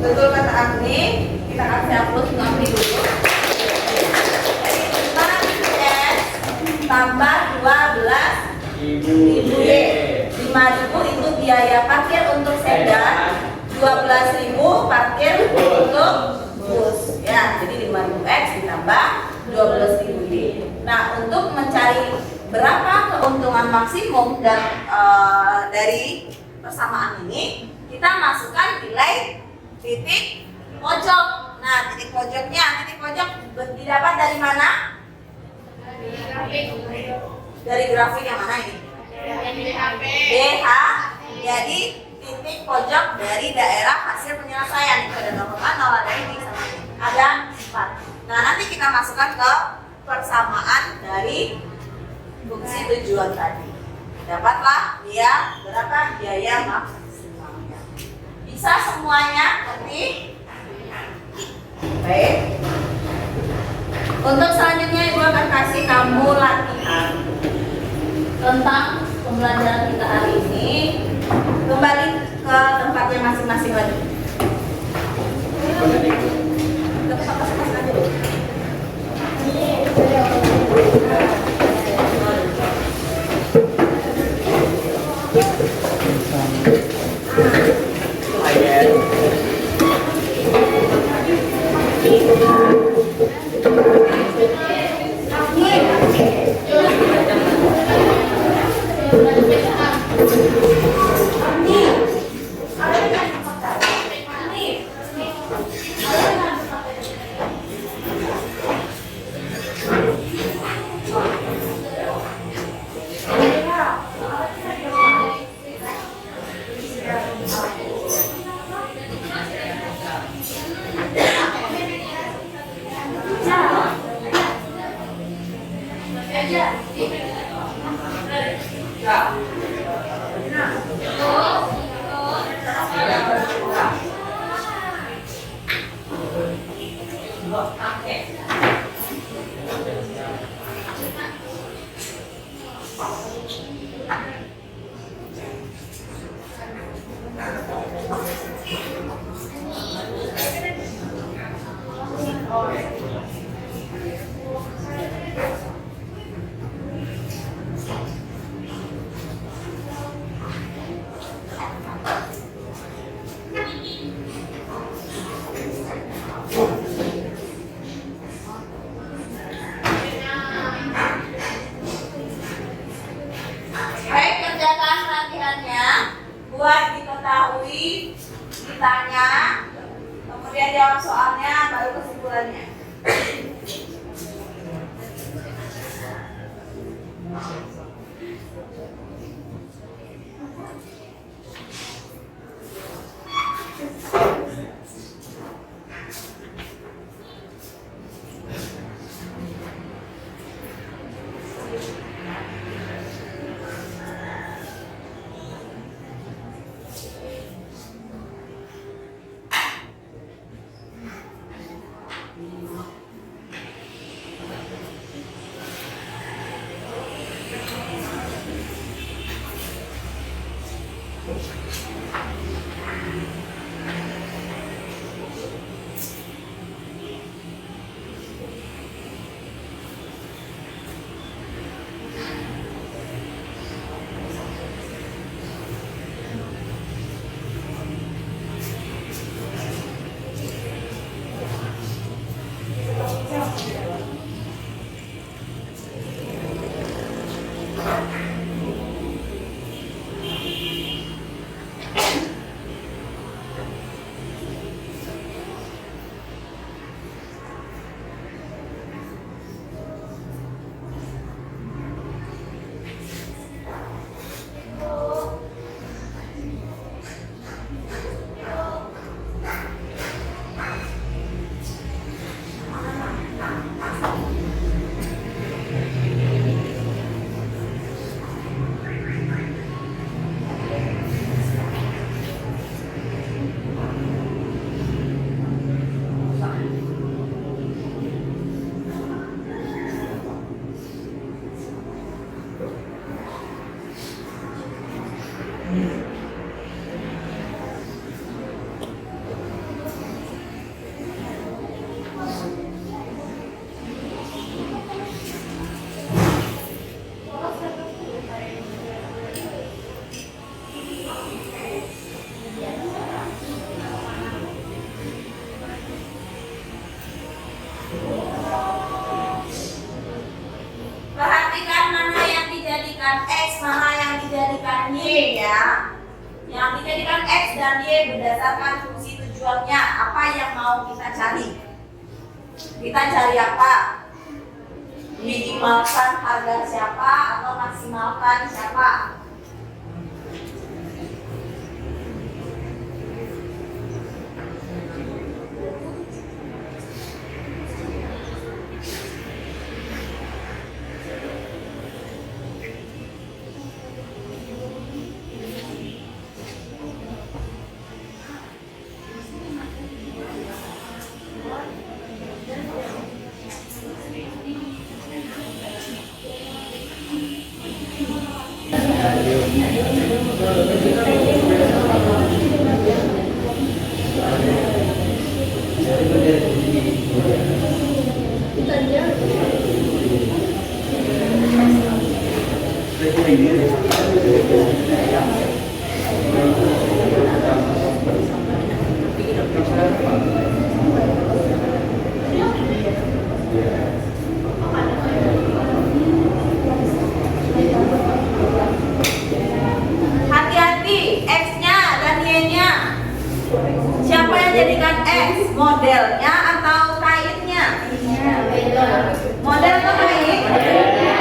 betul kata Agni, kita kasih hapus untuk Agni dulu. Jadi 5x tambah 12.000 Y. 5.000 itu biaya parkir untuk sedan, 12.000 parkir untuk bus. Ya, jadi 5.000x ditambah 12.000 Y. Nah, untuk mencari berapa keuntungan maksimum dan dari persamaan ini, kita masukkan nilai titik pojok. Nah, titik pojok didapat dari mana? Dari grafik yang mana ini? BH. Jadi titik pojok dari daerah hasil penyelesaian itu ada 0,0, ada ini sama ini. Ada 4. Nah, nanti kita masukkan ke persamaan dari fungsi tujuan tadi. Dapatlah dia berapa biaya maksimalnya. Bisa semuanya ngerti? Baik. Untuk selanjutnya Ibu akan kasih kamu latihan tentang pembelajaran kita hari ini. Kembali ke tempatnya masing-masing lagi. Ke tempat masing-masing aja dulu. Baik, kerjakan latihannya buat diketahui, ditanya, kemudian jawab soalnya, baru kesimpulannya. ya. Yang dijadikan X dan Y berdasarkan fungsi tujuannya. Apa yang mau kita cari? Kita cari apa? Minimalkan harga siapa atau maksimalkan siapa? Hati-hati, X-nya dan Y-nya. Siapa yang jadikan X? Modelnya atau kainnya? Model atau kain?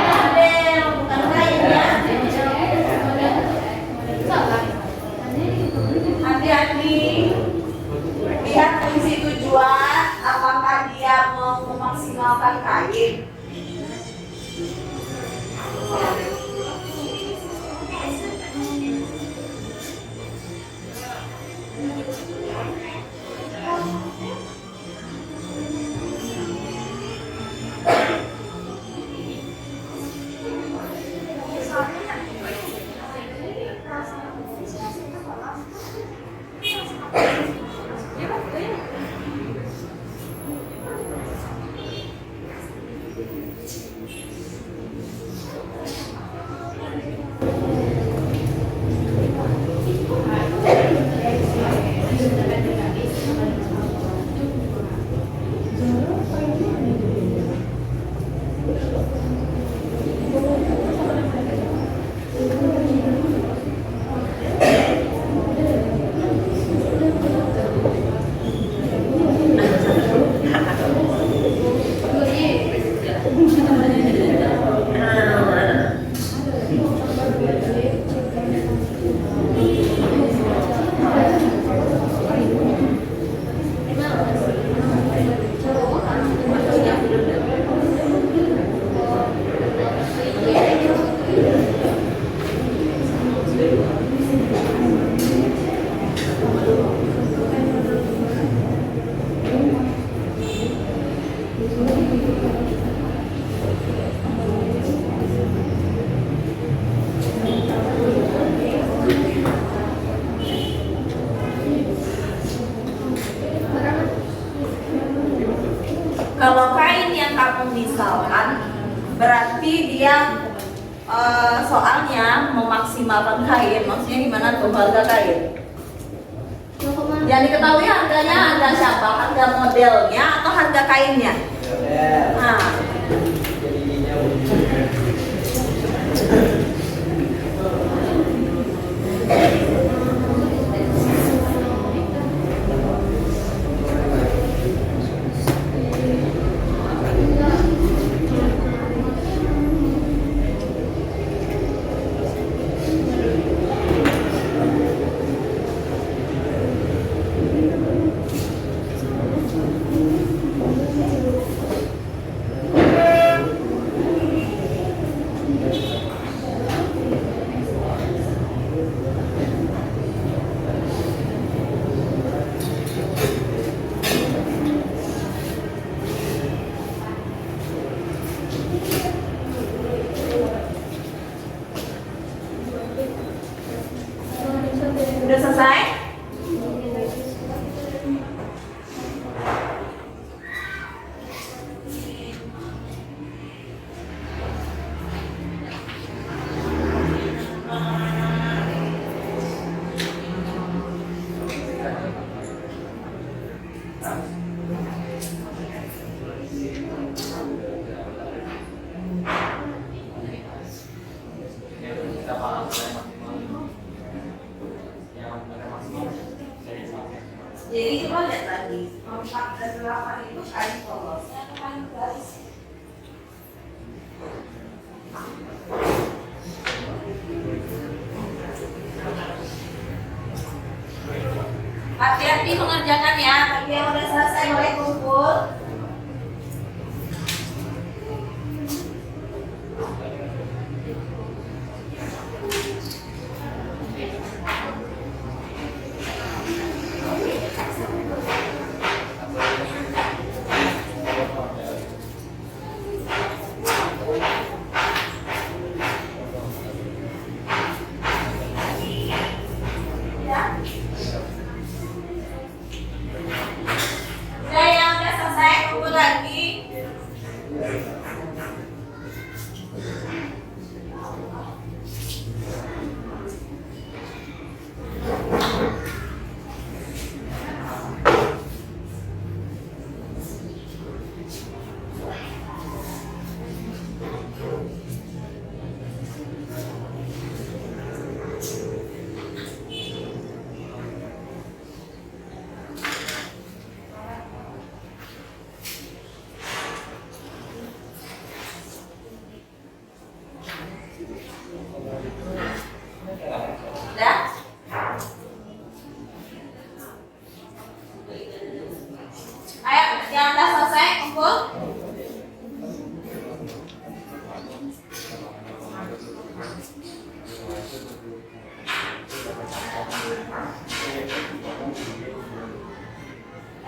Model, bukan kainnya. Hati-hati. Lihat fungsi tujuan, apakah dia mau memaksimalkan kain? Kalau kain yang kamu misalkan, berarti dia soalnya memaksimalkan kain. Maksudnya gimana tuh harga kain? Yang diketahui harganya harga siapa? Harga modelnya atau harga kainnya? Nah, itu kali polosnya kemarin guys. Hati-hati mengerjakan ya, bagi yang udah selesai boleh kumpul. Ya, yang udah selesai kumpul lagi. Udah? Ayo, yang udah selesai kumpul.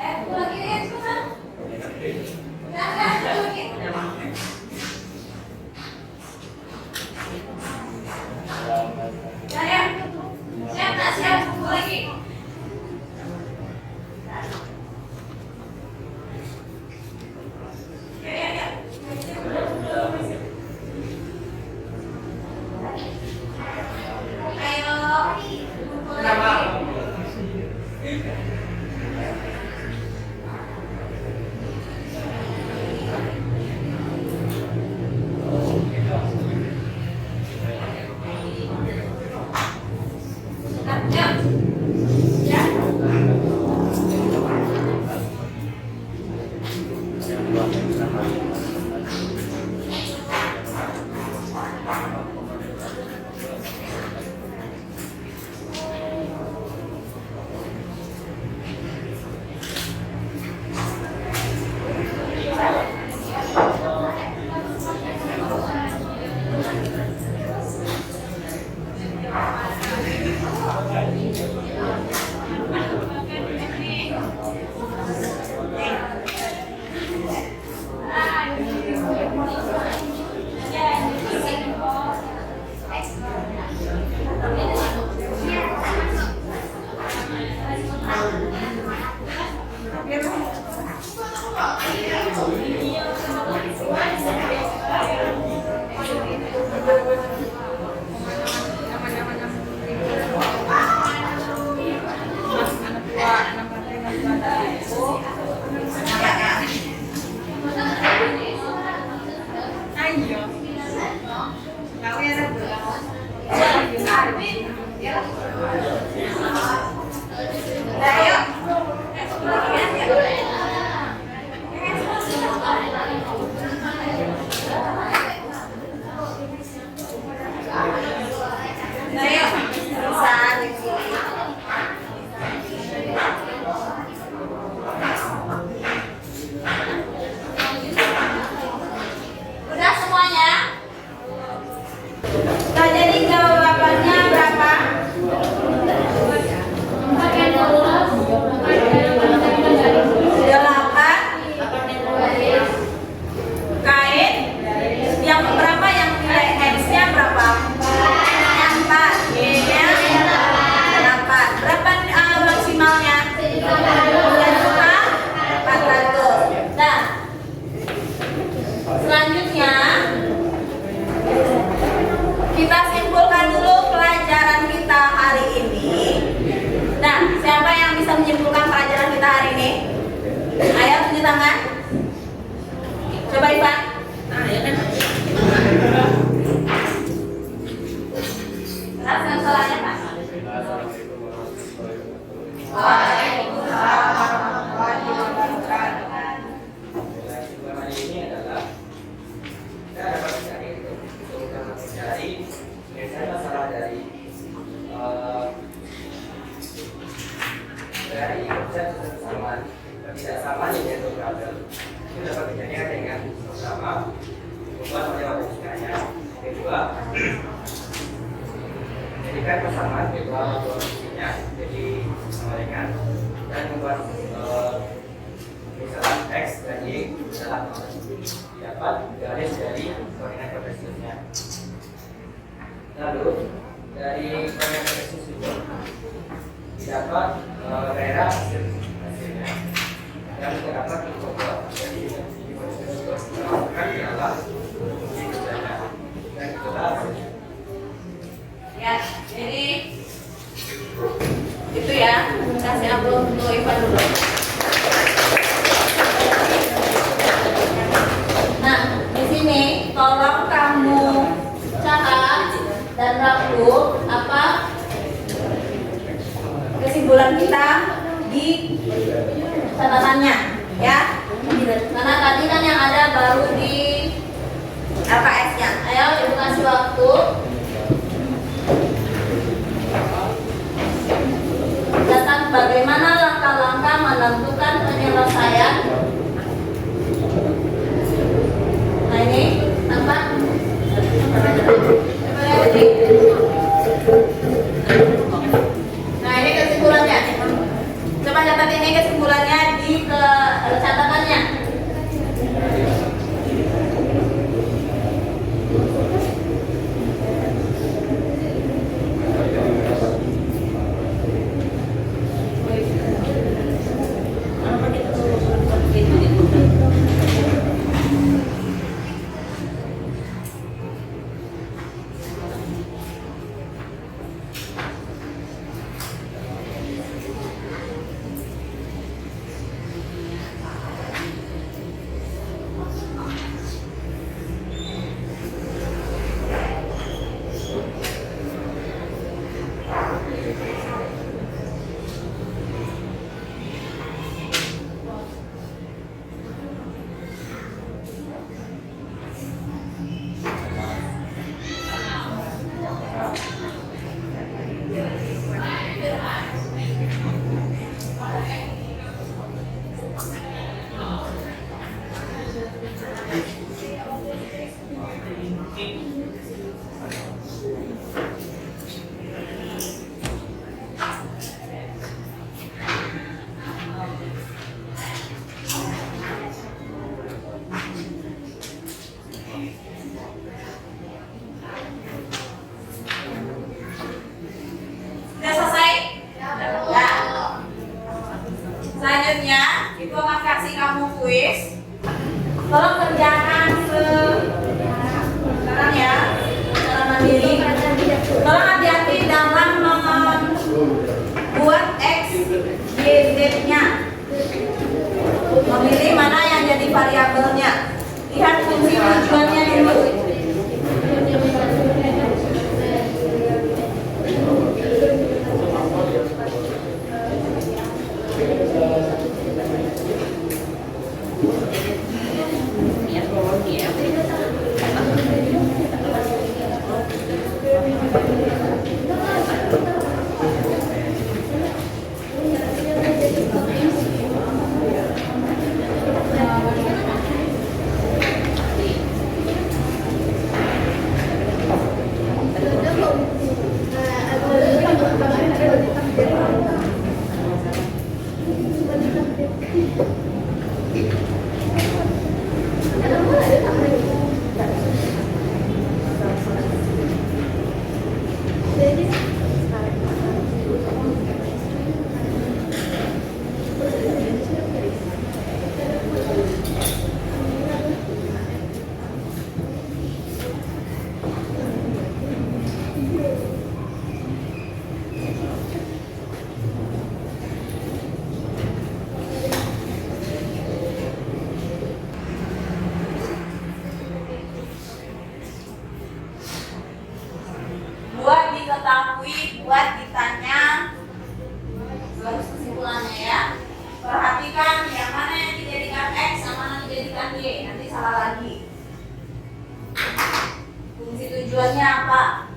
Kumpul lagi ya, cepetan. Udah, kumpul lagi. Ya, siap tak siap kumpul lagi. Ya. Ayo, kumpul lagi. Udah semuanya? Nah, jadi jawabannya berapa? Kain yang berapa, yang nilai X-nya berapa? Yang 4, Y-nya 8. Berapa maksimalnya? 3.400. Nah, selanjutnya kita simpulkan dulu pelajaran kita hari ini. Nah, siapa yang bisa menyimpulkan pelajaran kita hari ini? Ayo tunjuk tangan. Coba Ivan. Keras yang salahnya Pak. Waalaikumsalam warahmatullahi wabarakatuh. Itu dapat dijadikan dengan pertama membuat model matematikanya. Kedua, menjadikan persamaan kedua fungsinya jadi sama dengan dan membuat misalnya x dan y dalam dapat garis dari koordinat kartesiusnya. Lalu dari koordinat kartesius itu didapat daerah hasilnya yang terdapat di pokok jadi dimasukkan di dalam fungsi kerjanya dan itulah Ya, jadi itu ya, kasih amplop untuk Ivan dulu. Nah, di sini tolong kamu catat dan rangkum apa kesimpulan kita di catatannya, ya. Karena tadi kan yang ada baru di LKS-nya. Ayo, ibu kasih waktu. Catat bagaimana langkah-langkah menentukan penyelesaian. Nah ini tempat. Nah ini kesimpulannya. Coba catat ini kesimpulannya di catatannya. Sudah selesai? Ya. Selanjutnya, Ibu akan kasih kamu kuis. Tolong kerjakan sekarang ya, secara mandiri. Tolong hati-hati dalam membuat X, Y, Z-nya. Memilih mana yang jadi variabelnya. Lihat fungsi tujuannya dulu. Buat diketahui, buat ditanya, bagus kesimpulannya ya. Perhatikan yang mana yang dijadikan X, yang mana yang dijadikan Y, nanti salah lagi. Fungsi tujuannya apa?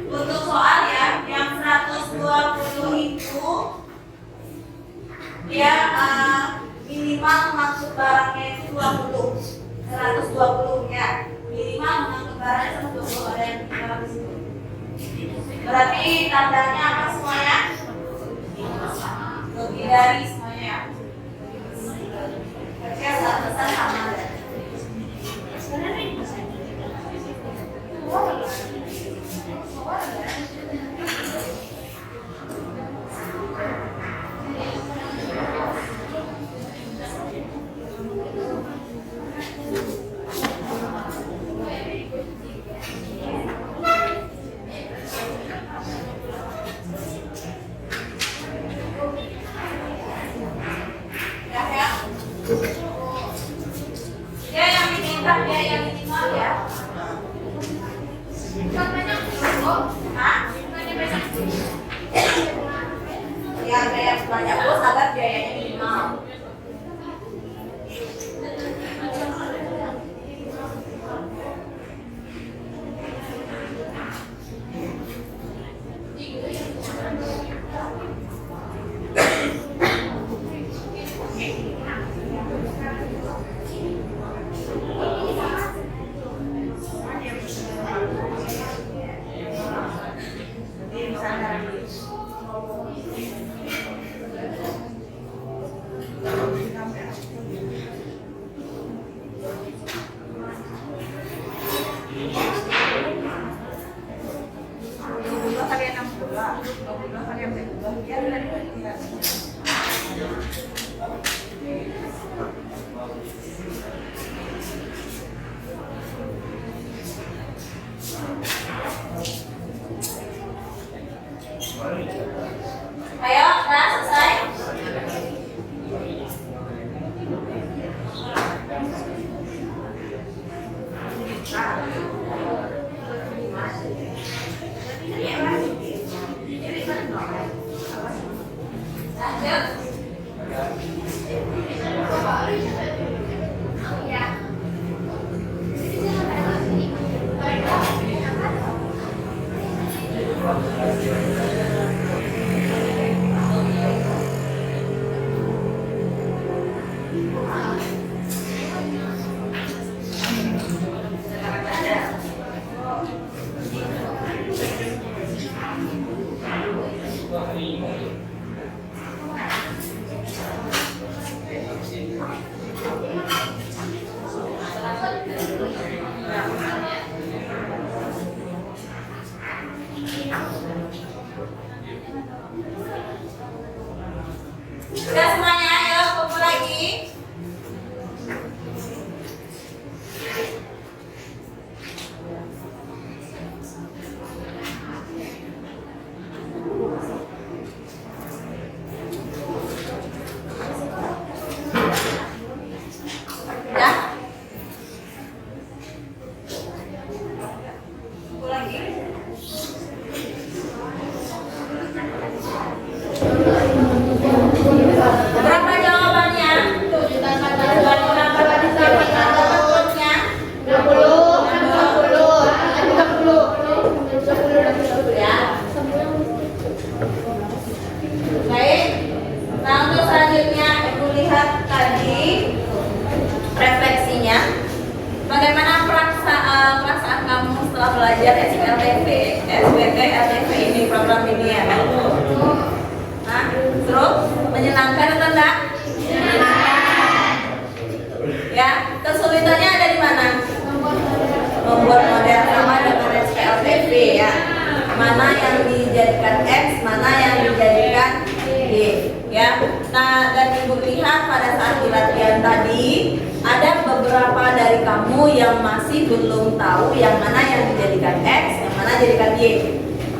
Untuk soal ya, yang 120 itu dia minimal mengangkut barangnya itu 20, 120 ya. Minimal mengangkut barangnya 120, ada yang minimal di situ. Berarti tandanya apa semuanya? Lebih dari semuanya. Kerja saat besar sama. agar biayanya minimal. Jadi misalnya dua kali 62, 22 kali 62, biar dari Ayo, nah selesai. Lanjut. Sudah semuanya, ayo kumpul lagi. Sudah? Kumpul lagi. Berapa jawabannya? Baik. Nah, untuk selanjutnya Ibu lihat tadi refleksinya. Bagaimana perasaan kamu setelah belajar SPLTV, SPT, LTV ini, program ini ya? Nah, terus menyenangkan atau enggak? Menyenangkan. Ya, kesulitannya ada di mana? Membuat model sama dengan SPLTV ya. Mana yang dijadikan X, mana yang dijadikan Y, ya. Nah, dan Ibu lihat pada saat di latihan tadi ada beberapa dari kamu yang masih belum tahu yang mana yang dijadikan X, yang mana dijadikan Y.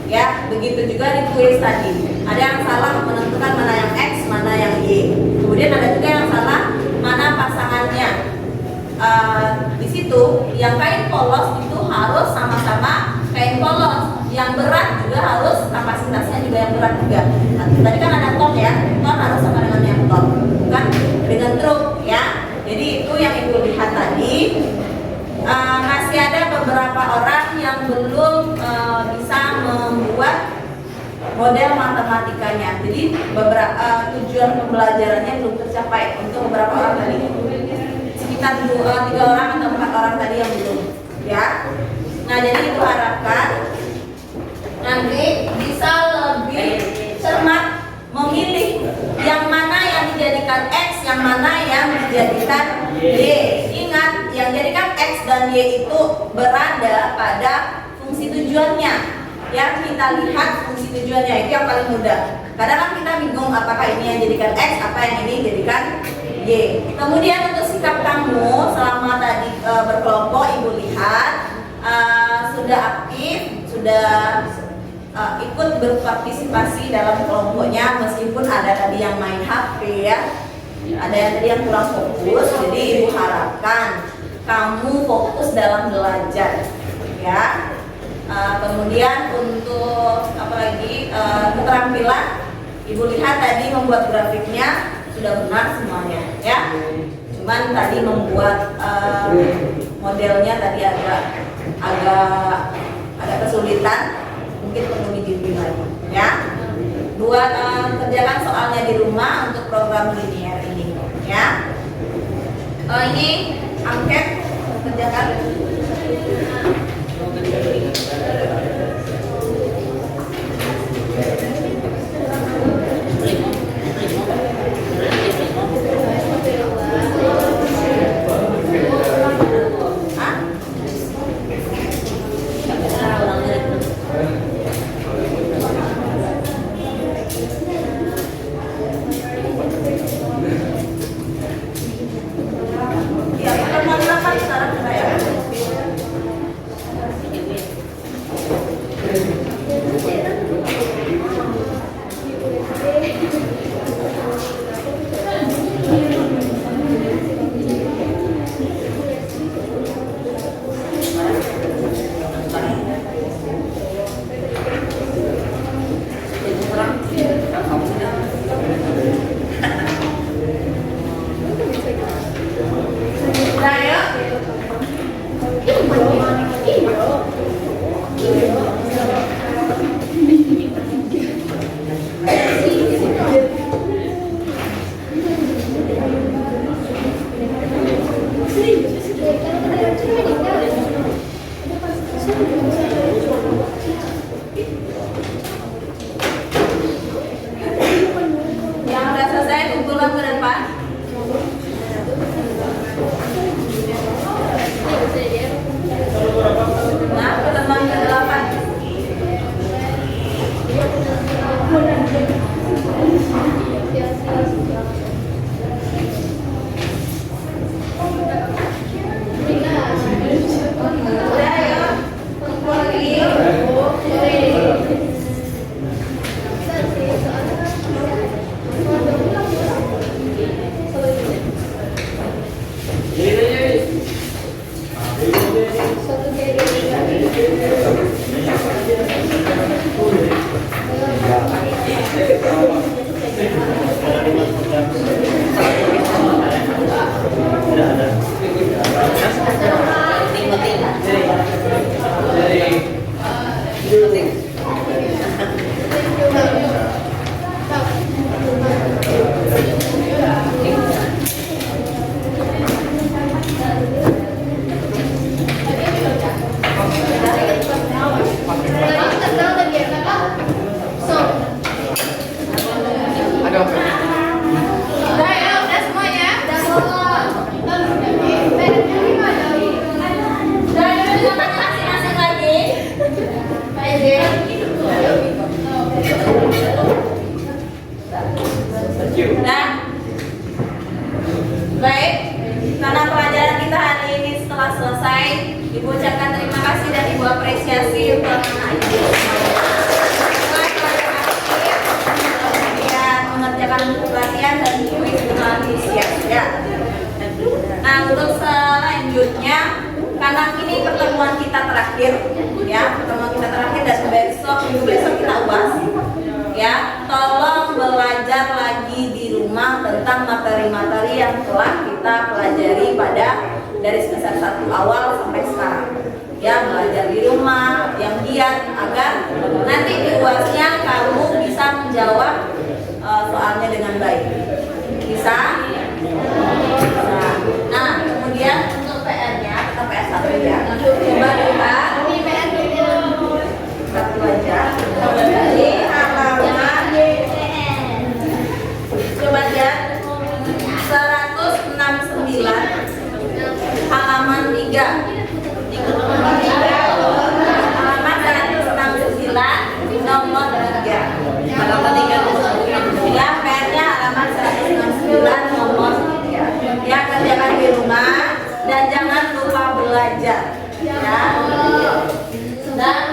Ya, begitu juga di kuis tadi. Ada yang salah menentukan mana yang X, mana yang Y. Kemudian ada juga yang salah mana pasangannya. Di situ yang kain polos itu harus sama-sama kain polos. Yang berat juga harus kapasitasnya juga yang berat juga. Nah, tadi kan ada ton ya, ton harus sama dengan yang ton, bukan dengan truk ya. Jadi itu yang Ibu lihat tadi. Masih ada beberapa orang yang belum bisa membuat model matematikanya. Jadi beberapa tujuan pembelajarannya belum tercapai untuk beberapa orang tadi. Sekitar 3 orang atau 4 orang tadi yang belum, ya. Nah, jadi Ibu harapkan nanti bisa lebih cermat memilih yang mana yang dijadikan X, yang mana yang dijadikan Y. Ingat, yang dijadikan X dan Y itu berada pada fungsi tujuannya. Ya, kita lihat fungsi tujuannya, itu yang paling mudah. Kadang kan kita bingung apakah ini yang jadikan X, apa yang ini jadikan Y. Kemudian untuk sikap kamu selama tadi berkelompok, Ibu lihat sudah aktif, sudah ikut berpartisipasi dalam kelompoknya, meskipun ada tadi yang main HP ya, ada yang tadi yang kurang fokus. Jadi Ibu harapkan kamu fokus dalam belajar ya. Kemudian untuk apa lagi keterampilan Ibu lihat tadi membuat grafiknya sudah benar semuanya ya. Cuman tadi membuat modelnya tadi agak kesulitan, mungkin perlu dibimbing lagi ya. Buat kerjakan soalnya di rumah untuk program linear ini ya. Ini angket kerjakan. Ya, pertemuan berapa sekarang saya? Nah, ya. Yang udah selesai kumpulkan ke depan. Nah, pertemuan ke-8. Udah ya, kumpul lagi. Udah ya, udah semuanya. Udah ya, jangan masing-masing lagi. Pak Eze. Nah, baik. Karena pelajaran kita hari ini setelah selesai, Ibu ucapkan terima kasih dan Ibu apresiasi untuk anak Ibu. Kemudian mengerjakan buku pelatihan dan kuis dengan antusias ya. Nah, untuk selanjutnya, karena ini pertemuan kita terakhir ya, pertemuan kita terakhir dan minggu besok kita UAS ya. Tolong belajar lagi di rumah tentang materi-materi yang telah kita pelajari dari semester 1 awal sampai sekarang ya. Belajar di rumah yang giat agar nanti di UAS-nya kamu bisa menjawab soalnya dengan baik. Bisa? Nah, kemudian untuk PR-nya, kita PR 1 ya. Coba lihat satu aja. Di halaman, coba lihat 169 halaman 3. Halaman 169 nomor 3. Halaman 3 ya, PR-nya halaman 169 nomor 3. Ya, kerjakan di rumah dan jangan lupa belajar ya. Dan